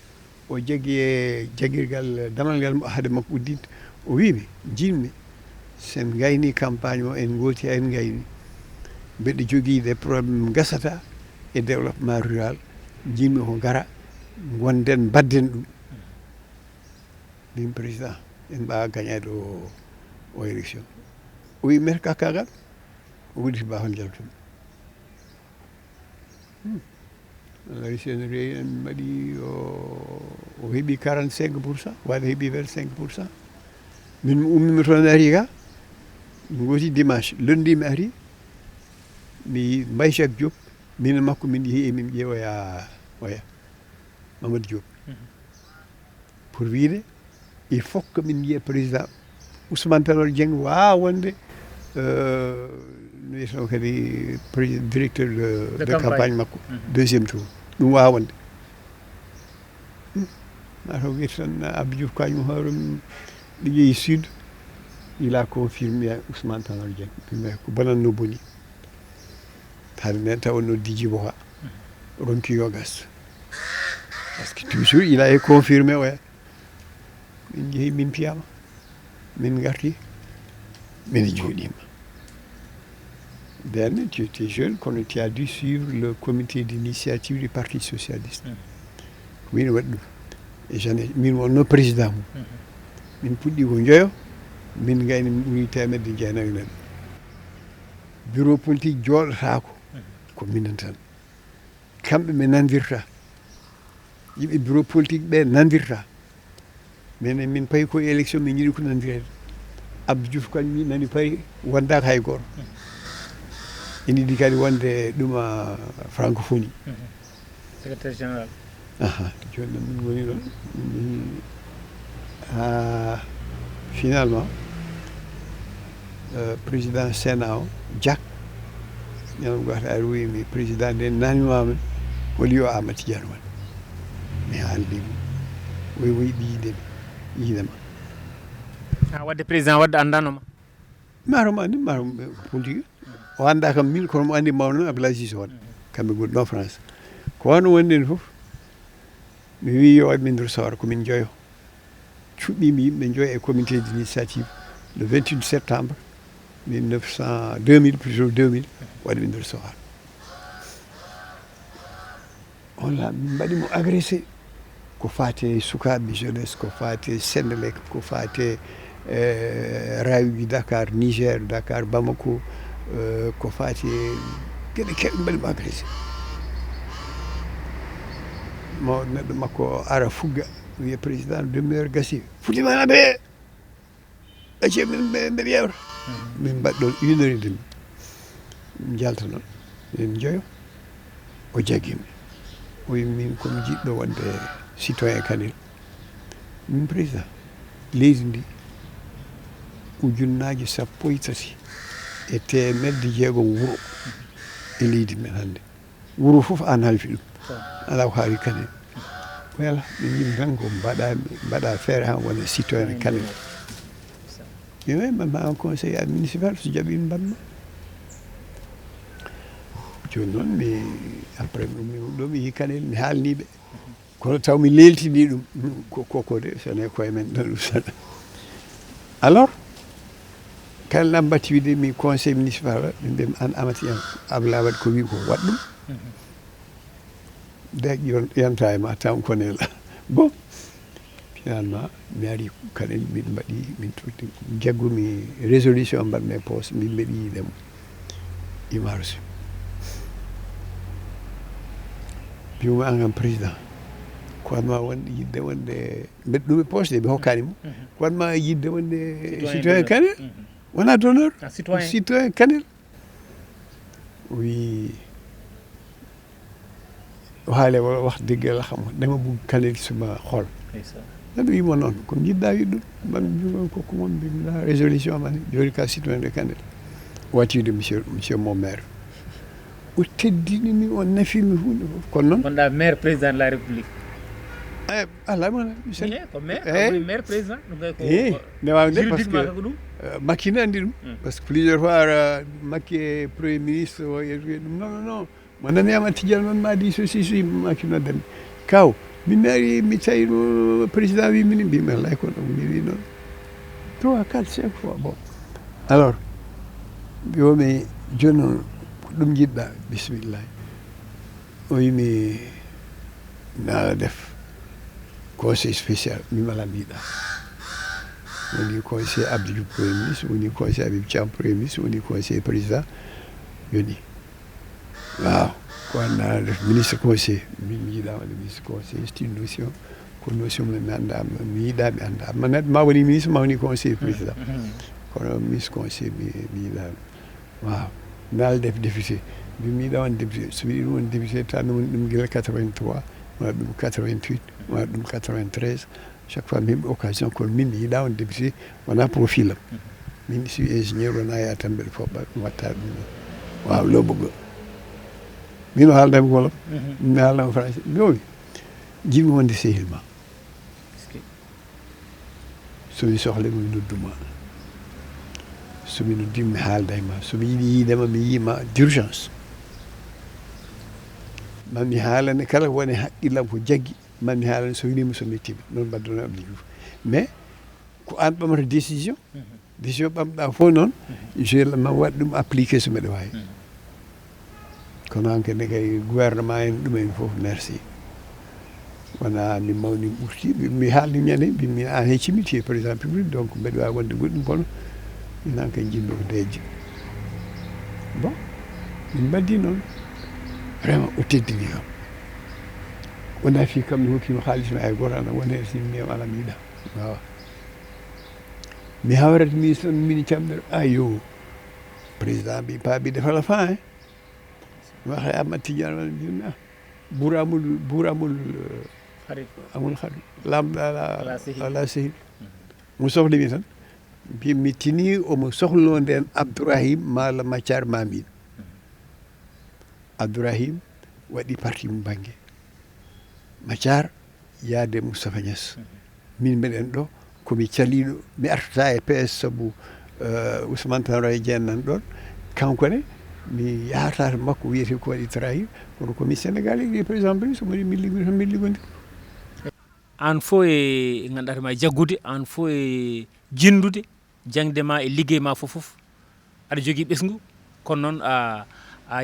o jogui e jaguirgal damal ngal haade makko uddinte o wiimi jinmi sen gayni campagne o en gooti en gayni mbeɗa jogii des probléme gasata e développement rural jinmi ko gara gonden badden ɗum min président en mbawa gagnade o élection o wi mete kakkagal o wudditi mbawon jaltude alay sen rewi en mbaɗi o heeɓi 45%, waade heeɓi 25%. min mi ummima toon ari ga mi gooti dimanche lundi mi ari mi Mbaye Jacques Diop min makko min yeehi min ƴeewoya oya Mamadou Diop pour wiide il faut que min yiya président Ousmane Tanor Dieng wawa wonde no wiyeteno kadi directeur de campagne makko deuxième tour ɗum wawa wonde mataw wiyete tan Abdou Diouf kañum hoorem ɗo yeehi sud il a confirmé Ousmane Tanor Dieng ɗume ko bonatno boni haade nden tawanno Djidji Boka ronki yogas par ce que toujours il a confirmé oya min jeehi min piyama min garti min jooɗima nden tu étais jeune kono tu as dû suivre le comité d'initiative du parti socialiste min waɗi ɗum e jane min wonno président mum min puɗɗi ko joyo min gayni min ɓuuri temedde jeenayyi neɗɗo bureau politique jooɗotako ko minen tan kamɓe ɓe nandirta yimɓe bureau politique ɓe nandirta minen min payi ko élection min jiiɗi ko nandirede Abdou Diouf kañum min nani payi wondaka hay goto ene yiiɗi kadi wonde ɗuma francophonie secrétaire général joni noon min woni ɗon ha finalement président Sénat o Diack ñalawma goto ari wiyimi président nde nanimama holi yo Amadou Tidiane Wane mi haaldimo woyi yiidemi yiidema wadde président wadde andanoma maromo andi maromo politique o anda kam min kono mo andi mawno Abdoulaye Cissé Wane kamɓe gonɗi ɗo France ko wano wonɗen foof mi wi yo waɗmin recevoir komin joyo cuɓɓimi yimɓe joyo e comité d'initiative le 28 septembre 2000 plutôt 2000 waɗimin recevoir on la min mbaɗimo agressé ko fate sukaɓe jeunesse ko fate Sénélec ko fate rawiji Dakar Niger Dakar Bamako ko fate gueɗe keɓe mbaɗimo agressé mo neɗɗo makko ara fugga wiya président demi-heure gasi fuɗɗimana ɓe acce mbeɗa yewta min mbaɗi ɗon 1 heure et demi min jalta noon min joyo o jaggimi o wi min komi jiɗɗo wonde citoyen Kanel min président leydi ndi ujunnaje 13 e temedde jeegom wuuro e leydi men hannde wuuro fof an halfi ɗum ala ko haali Kanel wala min yimi tan ko mbaɗa feere han wona citoyen Kanel yimi mama en conseil municipal so jaɓi mi mbaɗma joni noon mi après ɗo mi yi Kanel mi haalniɓe kono taw mi leltini ɗum koko de sone koye men ɗon ɗum sana alors kala mbatti wiide mi conseil municipal ɓe mbimi an amati en Abdoulaye waɗi ko wi ko waɗ ɗum de yonta e ma taw konel bon finalement mi ari Kanel min mbaɗi min totti jaggumi résolution mbaɗmi e poste min mbeɗi yiidemo ima reçu bima an kam président ko wanma wonde yidde wonde mbeɗa ɗum e poche de ɓe hokkani mo ko wanma yidde wonde citoyen Kanel wona d'honneur citoyen Kanel wi o haale wax deggal xam dama bugg Kanel suma xol aɗa wimo noon ko jiɗɗa wiɗ ɗum mban jugon kokko mon mbimɗa résolution mani joni ka citoyen de Kanel watiwde monsieur mon maire o teddinimi o nafimi hunde fof kono noon gonɗa maire président de la république ala mana ko maire président ne wawde par ce que Macky ne andi ɗum par ce que plusieurs fois Macky e premier ministre o yetti ɗum non mo naniyama Tidiane man ma di ceci Macky noddami kaw min naari mi tawino président wi min mbimi wallahi kono mi wi noon 3 4 5 fois bon alors mbiyomi joni noon ko ɗum jiɗɗa bisimillahi o wimi naala def conseil spécial min ala mbiɗa woni conseil Abdou Diouf premier ministre woni conseil Habib Thiam premier ministre woni conseil président yoni waaw ko naala def ministre conseil min mi yiiɗa wadde ministre conseil c'est une notion ko notion mo mi anndama mi yiiɗa mi anndama neɗɗo ma woni ministre ma woni conseil président kono ministre conseil mi yiiɗama waaw naala def député mi yiiɗa won député so wiɗi won député tan woni ɗum gila 83 wona ɗum 88 wona ɗum 93 chaque fois mi heɓi occasion kono min mi yiiɗa won député wona profil am min suis ingénieur wona ya tan mbeɗa foɓɓa ɗum watta ɗum waaw lobogol min o haaldami wolom mi haaldama français miowi jinmi wonde sehil ma somi sohlama mi nodduma somi noddima mi haalda e ma somi yiiɗi yiidema mi yiima d'urgence mami haalane kala woni haqqillam ko jaggi mami haalane so winima so mettima noon mbaddono Abdou Diouf mais ko an ɓamata décision décision ɓamɗa fof noon je ma waɗ ɗum appliqué so mbeɗa wawi kono hanke ne kay gouvernement en ɗumen fof merci wona mi mawni ɓurti mi haalni ñande mbimi an heccimi tu es président public donc mbeɗa wawi wonde goɗɗum kono min hanke jinmi ko deeje bon min mbaddi noon vraiment o teddini kam wona fi kam mi hokkima haalis mi hay goto ana woni hen sinmi ala mi yiiɗa wawa mi hawrata ministre mini camɗere ayo président mbi paabi defala fa hen waxe Amadou Tidiane wala mbimi buuramul amul haɗu lamɗo ala sehil mo sohlimi tan mi tini omo sohluno nden Abdourahim malla Mathiar Mamine Abdourahim waɗi parti mum banggue Mathiar yaade Moustapha Niass min mbeɗen ɗo komi caliɗo mi artata e PS saabu Ousmane Tanor Dieng nan ɗon kankone mi yahata to makko wiyete ko waɗi trahir kono komi Sénégal e président bri so moni min liggoto min liggodir an fo e ganduɗa ma jaggude an fo e jindude jangde ma e liggey ma fof aɗa jogui ɓesgu kono noon a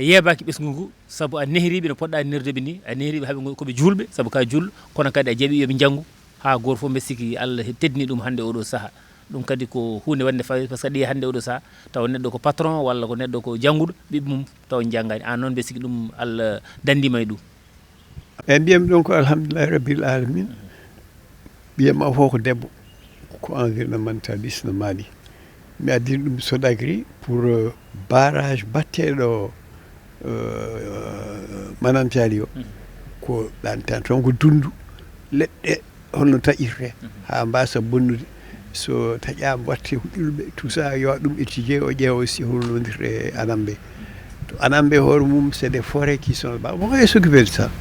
yeebaki ɓesgu ngu saabu a nehriɓe no poɗɗa nirdeɓe ni a nehriɓe haaɓe koɓe julɓe saabu ka julɗo kono kadi a jaaɓi yoɓe janggu ha goto foof mbe sikki Allah teddini ɗum hande oɗo saaha ɗum kadi ko hunde wande fawi par ce que aɗa yiya hande oɗo saaha taw neɗɗo ko patron walla ko neɗɗo ko jangguɗo ɓiɓɓe mum taw janggani an noon mbe sikki ɗum Allah dandima e ɗum eyyi mbiyami ɗon ko alhamdulillahi rabbil alamin mbiyatma fof ko debbo ko environnementaliste no Mali mi addini ɗum Sodagri pour barrage batteɗo Manantali o ko ɗantan toon ko dundu leɗɗe holno taƴirte ha mbasa bonnude so taƴama watte huɗirɓe tout ça yo ɗum étudier o ƴeewa aussi holnodirte Anambé to Anambé hoore mum c'est des forêts qui sont là-bas on va s'occuper de ça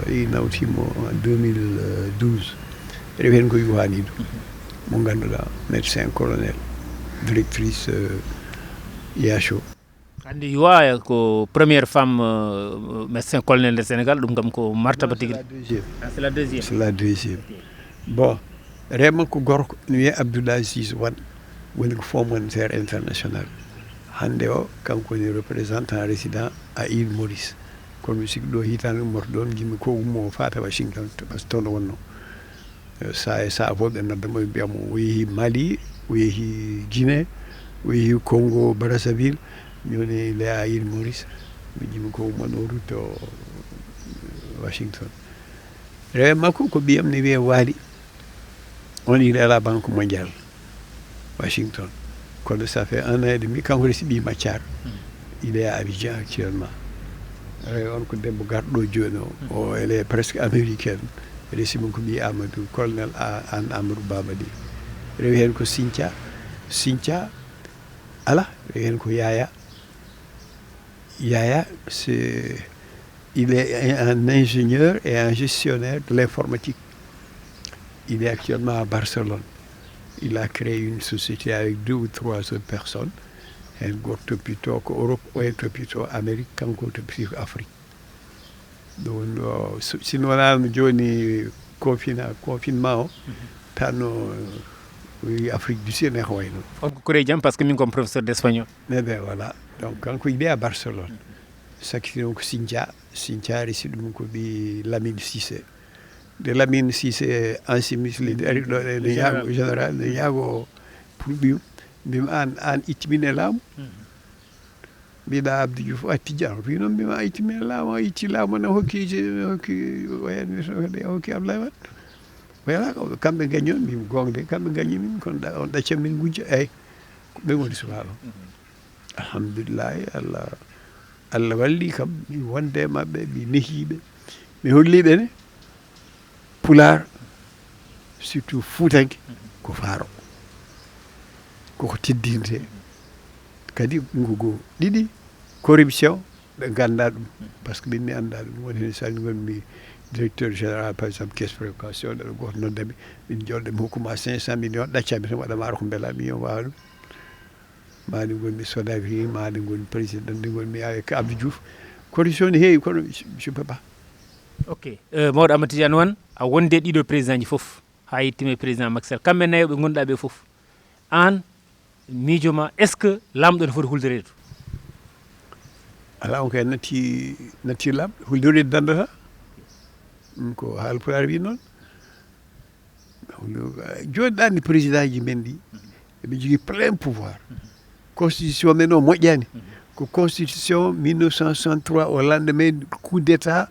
i nawtimo en 2012 rewi hen ko Youhanidou mo ganduɗa médecin colonel directrice IHO andi Yowa ko première femme médecin colonel du Sénégal ɗum kam ko martaba tigui c'est la deuxième c'est la deuxième bon rema ko gorko ne wiye Abdoul Aziz Wane woni ko fonds monétaire international hande o kanko woni représentant résident à Île Maurice kono mi sikki ɗo hitande ummoto ɗon jimmi ko ummo fata Washington par ce que toon wonno sa e sa fof ɓe noddamo ɓe mbiyamo o yeehi Mali o yeehi Guinée o yeehi Congo Brazzaville mi woni il est à Île Maurice mi jimmi ko ummono route o Washington rewe makko ko ɓiyam ne wiye Waali on il est à la Banque mondiale Washington kono ça fait 1 an et demi kanko resi ɓi Mathiar il est à Abidjan actuellement rewe on ko debbo garɗo joni o elle est presque américaine resi mum ko ɓi Amadou colonel an Amadou Babadi rewi hen ko Sinthia ala rewi hen ko Yaya il est un ingénieur et un gestionnaire de l'informatique. Il est actuellement à Barcelone. Il a créé une société avec 2 ou 3 autres personnes. Un goto plutôt qu'Europe, ou plutôt Amérique, qu'un goto plutôt Afrique. ɗum ɗo sino wonano joni confinement o tanno Afrique du Sud ko wayno on ko Kouré Diam par ce que min comme professeur d' espagnol voilà donc kanko yiɗi à Barcelone sakkitino ko Sinthia resi ɗum ko ɓi Lamine Cissé de Lamine Cissé ancien ministre leydi ari ɗo ne ñaago général ne ñaago pour ɓiyum mbima an ittimine laamu mbiɗa Abdou Diouf atti Dian wi noon mbima ittimine laamu a itti laamu ne hokki hokki Abdoulaye Wade voilà kamɓe gañi on mbimi gonga de kamɓe gañi min kono on ɗaccat min gujja eyyi ko ɓen woni sukaɓe alhamdulillahi Allah walli kam mi wonde mabɓe mi nehiɓe mi holliɓe ne Pulaar surtout Fuutanke ko faaro koko teddinte kadi ɗum ko ɗiɗi corruption ɓe ganda ɗum par ce que min mi anda ɗum woni hen sani gonmi directeur général par exemple caisse prévocation ɗeɗo goto noddami min jolɗemi hokkuma 500 millions ɗaccami tan waɗa maaro ko beelami yo wawa ɗum mani gonmi Sodavi mani gonmi président nde gonmi avec Abdou Diouf corruption ne heewi kono je peux pas ok mawɗo Amadou Tidiane Wane a wonde ɗiɗo président ji foof ha yettime président Macky Sall kamɓe nayyo ɓe gonɗa ɓe foof an miijo ma est ce que lamɗo ne foti huldorede ala on kay natti lamɗo huldorede dandata ɗum ko haalpulaar wi noon joni ɗanni président ji men ɗi eɓe jogui plein pouvoir constitution men o moƴƴani ko constitution 1963 o lendemain coup d' état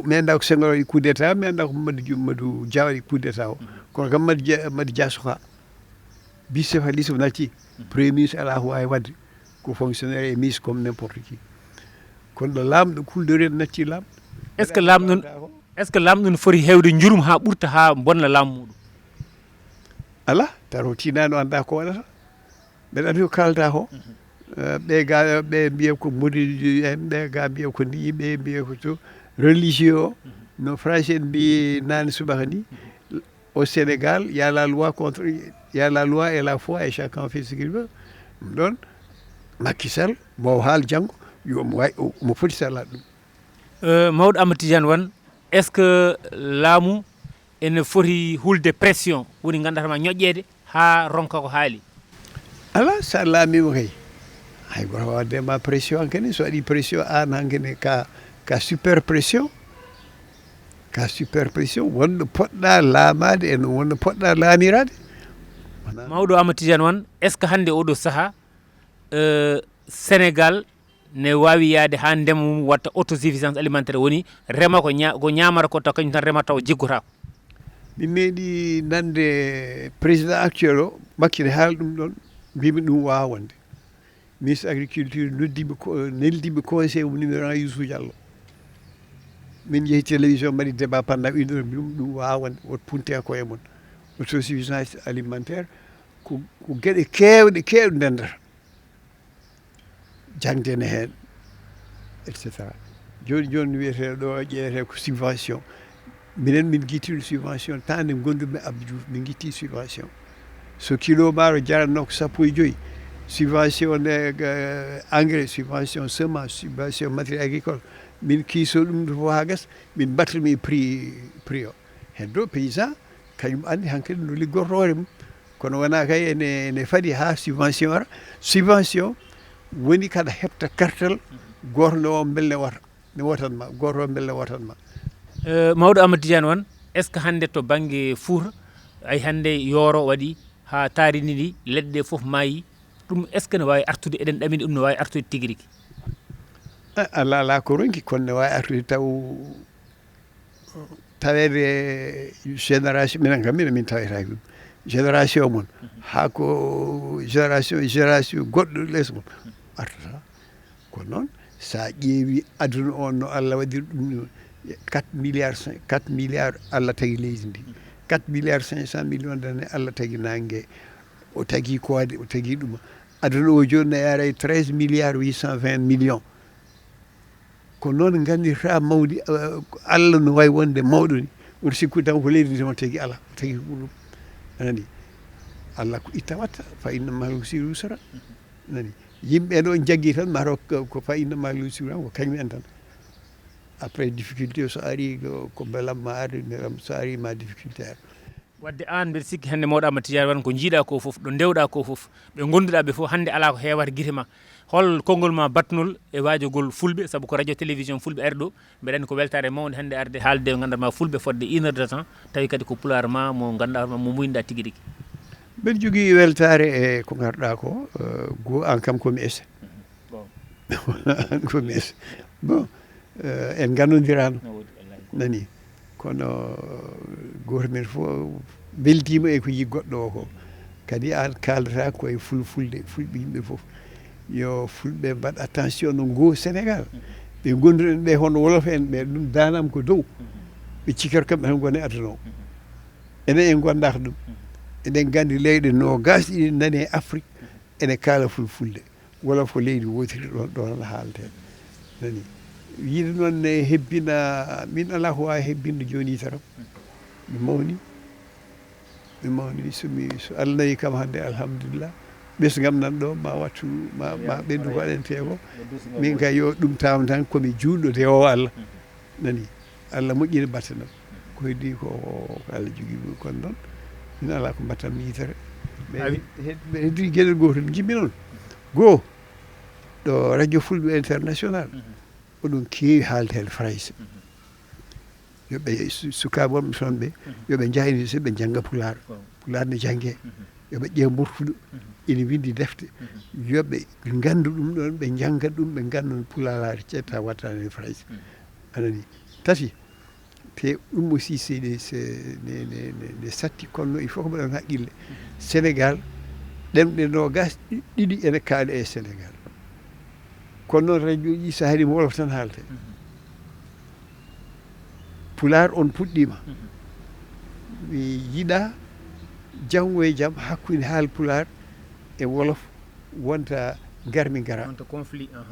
mi anda ko Senghor waɗi coup d' état mi anda ko Mamadou Dia waɗi coup d' état o kono kam Mamadou Dia soka bicef liste natti premier ministre ala ko wawi wadde ko fonctionnaire et ministre comme n'importe qui kono ɗo lamɗo huldorede natti lamɗo est ce que lamɗo ne foti hewde jurum ha ɓurta ha bonna laamu muɗum ala tato tinano anda ko waɗata mbeɗa andi ko kalata ko ɓe mbiya ko modiji en ɓe ga mbiya ko ni ɓe mbiya ko to religieux o no français en mbi nane subaka ni au Sénégal il y a la loi et la foi et chacun fait ce qu'il veut ɗum ɗon Macky Sall mo haal janggo mo foti salat ɗum mawɗo Amadou Tidiane Wane est ce que laamu ene foti hulde pression woni gandatama ñoƴƴede ha ronka ko haali ala sa laamima kay hay goto waddema pression hankene so waɗi pression an hankene ka super pression wonno poɗɗa laamade e wonno poɗɗa laamirade mawɗo Amadou Tidiane Wane est ce que hande oɗo saaha Sénégal ne wawi yaade ha ndema mum watta autosuffisance alimentaire woni rema ko ñamata ko taw kañum tan remata taw jiggotako mi meeɗi nande président actuel o Macky ne haala ɗum ɗon mbimi ɗum wawa wonde ministre agriculture neldiɓe conseil numéro 1 Youssou Diallo min jeehi télévision mbaɗi débat pendant 1 heure mbimi ɗum wawa wonde woto punte koye mon autosuffisance alimentaire ko gueɗe kewɗe ndendata jangdene hen et cetera joni wiyete ɗo ƴeewete ko subvention minen min guittino subvention temps nde gondumi Abdou Diouf min guitti subvention so kilo maaro jaratno ko 15 subvention nde engrais subvention semence subvention matériel agricole min kiiso ɗum ɗo fof ha gasa min battanmi prix o heddo paysan kañum andi hankkadi no liggorto hoore mum kono wona kay ene faadi ha subvention ara subvention woni kada heɓta kartal goto no belle ne wotanma goto belle wotanma mawɗo Amadou Tidiane Wane est ce que hande to banggue Fouta ay hande yooro waɗi ha tarini ɗi leɗɗe ɗe foof maayi ɗum est ce que ne wawi artude eɗen ɗamini ɗum ne wawi artude tigui rigui ala ko ronki kono ne wawi artude tawede génération minen kam min tawetaki ɗum génération mon ha ko génération goɗɗo less mon artata kono noon sa ƴeewi aduna on no Allah waɗiri ɗum 4 milliards Allah tagi leydi ndi 4 milliards 500 millions d'années Allah tagi nangue o tagi koode o tagi ɗum aduna o joni ne yaray 13 milliards 820 millions ko noon gandirta mawdi Allah no wawi wonde mawɗo ni oto sikkude tan ko leydi ndi on tagi ala o tagi ɗum anani Allah ko itta watta fa inna ma yusiru yusra nani yimɓe ɗo jaggui tan mataw ko fa inna ma yusiru ko kañum en tan après difficulté so ari ko belam ma arde belam so ari ma difficulté ar wadde an mbeɗa sikki hannde mawɗo Amadou Tidiane Wane ko jiiɗa ko fof ɗo ndewɗa ko fof ɓe gonduɗa ɓe fof hannde ala ko heewata guite ma hol konngol ma batnol e waajogol fulɓe saabu ko radio télévision fulɓe ari ɗo mbeɗa andi ko weltare mawde hannde arde haalde e gandanɗa fulɓe fodde 1 heure de temps tawi kadi ko pular ma mo ganduɗa hoorema mo muynoɗa tigui rigui mbeɗa jogui weltare e ko garɗa ko go an kam komi ese an komi ese bon en gannodirano nani kono goto men fof beltima e ko yi goɗɗo o ko kadi an kaldata koye fulfulde fulɓe yimɓe fof yo fulɓe mbaɗ attention no go Sénégal ɓe gonduɗen ɓe hono wolof en ɓe ɗum danam ko dow ɓe cikkata kamɓe tan gone aduna o enen en gondaka ɗum eɗen gandi leyɗe nogas ɗiɗi nani e Afrique ene kaala fulfulde wolof ko leydi wotiri ɗon haalte nani yiide noon ne hebbina min ala ko wawi hebbinde joni taram mi mawni so Allah nawi kam hannde alhamdulillah ɓesgam nan ɗo ma wattu ma ɓendu ko waɗente ko min kay yo ɗum tawam tan komi juulɗo dewowo Allah nani Allah moƴƴini battanam ko heddi ko Allah jogui kono noon min ala ko mbattanmi yitere ɓe heddi gueɗel gotol jimmi noon goho ɗo radio fulɓe international oɗon keewi haalde hen français yoɓe sukaɓe wonɓe toon ɓe yoɓe jaha université ɓe jangga pular ne jangge yoɓe ƴeew mburtuɗo ina windi defte yoɓe gandu ɗum ɗon ɓe janggat ɗum ɓe gandan pulalade ƴetta wattani hen français anani tati te ɗum aussi c'est ne satti kono il faut ko mbaɗon haqqille Sénégal ɗemɗe nogas ɗiɗi ene kaali e Sénégal kono noon radio ji so haari mo wolof tan haalte pular on puɗɗima mi yiɗa janggo e jaam hakkude haal pular e wolof wonta garmi gara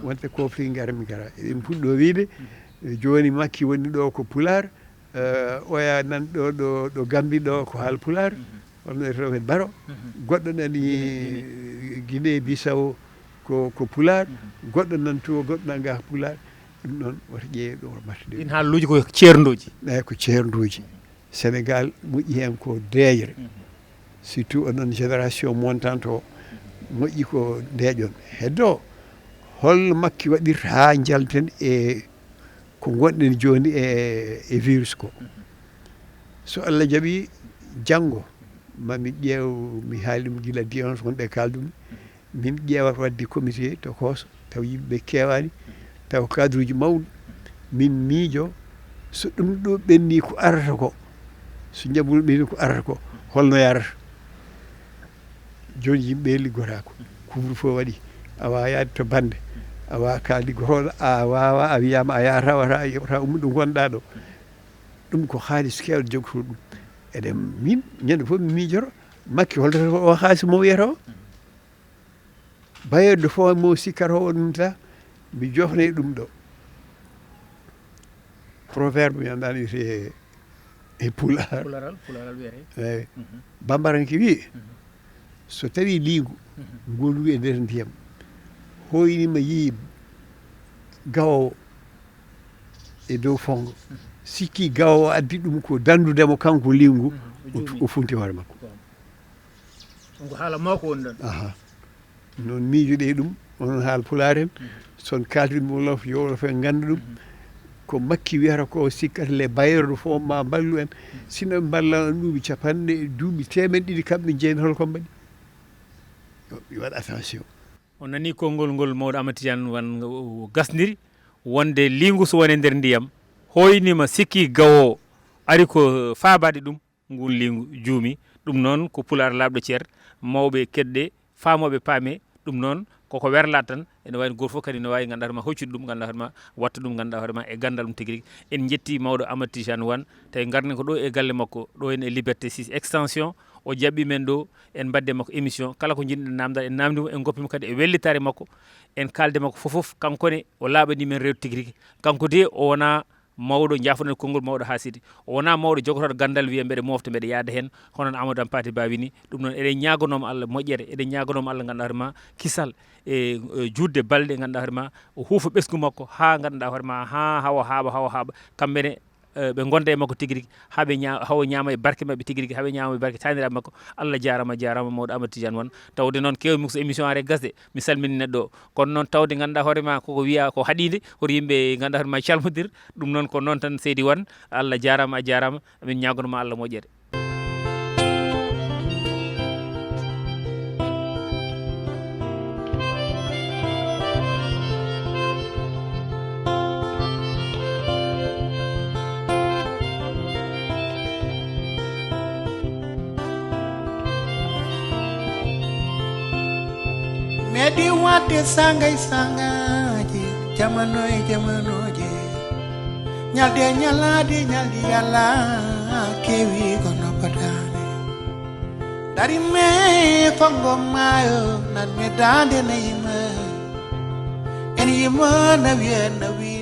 wonta conflit garmi gara eɗen puɗɗo wiide joni Makky woni ɗo ko pular oya nan ɗo Gambie ɗo ko haal pular holno rewen Baro goɗɗo nani Guinée Bissau ko pular goɗɗo nan to goɗɗo nanga pular ɗum noon wata ƴeewe ɗo mbatta ɗin haaluji ko ceerndoji eyi ko ceerndoji Sénégal moƴƴi hen ko deeƴre surtout onon génération montante o moƴƴi ko deeƴon heddo holno Makky waɗirta ha jalten e ko gonɗen joni e virus ko so Allah jaaɓi janggo mami ƴeew mi haali ɗum gila dimanche wonɓe kaldumi min ƴeewat wadde comité to Kosso taw yimɓeɓe kewani taw cadre uji mawɗi min miijo so ɗum ɗo ɓenni ko arata ko so jaɓol ɓenni ko arata ko holno yarata joni yimɓe liggotako couvre-feu waɗi a wawa yaade to bande a wawa ka liggotoɗo a wawa a wiyama a yahata wata a yoɓata ummu ɗo gonɗa ɗo ɗum ko haalis kewɗo jogoto ɗum eɗen min ñande fof mi miijoto Makky holto o haalis mo wiyata o bayoɗo de fond mo sikkata o ɗum ta mi jofnayi ɗum ɗo proverbe mi andani wiyete e pular eyyi bambaranke wi so tawi liigu ngolwi e nder ndiyam hoynima yii gawowo e dow fongo sikki gawowo addi ɗum ko dandudemo kanko liigu o funti hoore makko ko haala mawko woni ɗon noon miijoɗe ɗum onon haal pular en son kaldirmi wolof yo wolof en ganda ɗum ko Makky wiyata ko sikkata les bailleurs fof ma ballu en sino ɓe ballano duuɓi capanɗe duuɓi temen ɗiɗi kamɓe jeeyna holko mbaɗi yo waɗ attention on nani konngol ngol mawɗo Amadou Tidiane Wane gasdiri wonde liigu so woni e nder ndiyam hoynima sikki gawowo ari ko faabade ɗum ngun liigu juumi ɗum noon ko pular laaɓɗo ceer mawɓe kedde faamoɓe paame ɗum noon koko werlata tan ene wayno goto fof kadi ne wawi ganduɗa hoorema hoccude ɗum ganduɗa hoorema watta ɗum ganduɗa hoorema e gandal mum tigui rigui en jetti mawɗo Amadou Tidiane Wane tawi garni ko ɗo e galle makko ɗo henna e Liberté 6 extension o jaɓɓi men ɗo en badde makko émission kala ko jinɗen namdal en namdimo en goppimo kadi e wellitare makko en kalde makko fofoof kankone o laaɓani men rewde tigui rigui kanko de o wona mawɗo jaafoɗen konngol mawɗo haasidi wona mawɗo jogotoɗo gandal wiya mbeɗa mofta mbeɗa yaada hen hono Amadou Hampâté Bâ wini ɗum noon eɗen ñagonoma Allah moƴƴere eɗen ñagonoma Allah ganduɗa hoorema kisal e judde balɗe ganduɗa hoorema o huufa ɓesgu makko ha ganduɗa hoorema ha hawa haaɓa kamɓene ɓe gonda e makko tigui rigui hawo ñaama e barke mabɓe tigui rigui haɓe ñaama e barke taniraɓe makko Allah jarama mawɗo Amadou Tidiane Wane tawde noon kewmi so émission are gasde mi salmini neɗɗo o kono noon tawde ganduɗa hoorema koko wiya ko haaɗide hoto yimɓe ganduɗa hoorema calmodir ɗum noon ko noon tan Seydi Wane Allah jarama a jarama amin ñagonoma Allah moƴƴere. Medi wate sangay sangaji jamanoje nyalde nyaladi nyaldi yalla kewi kono patane dari me fango mayo nan me dande na yima na wiye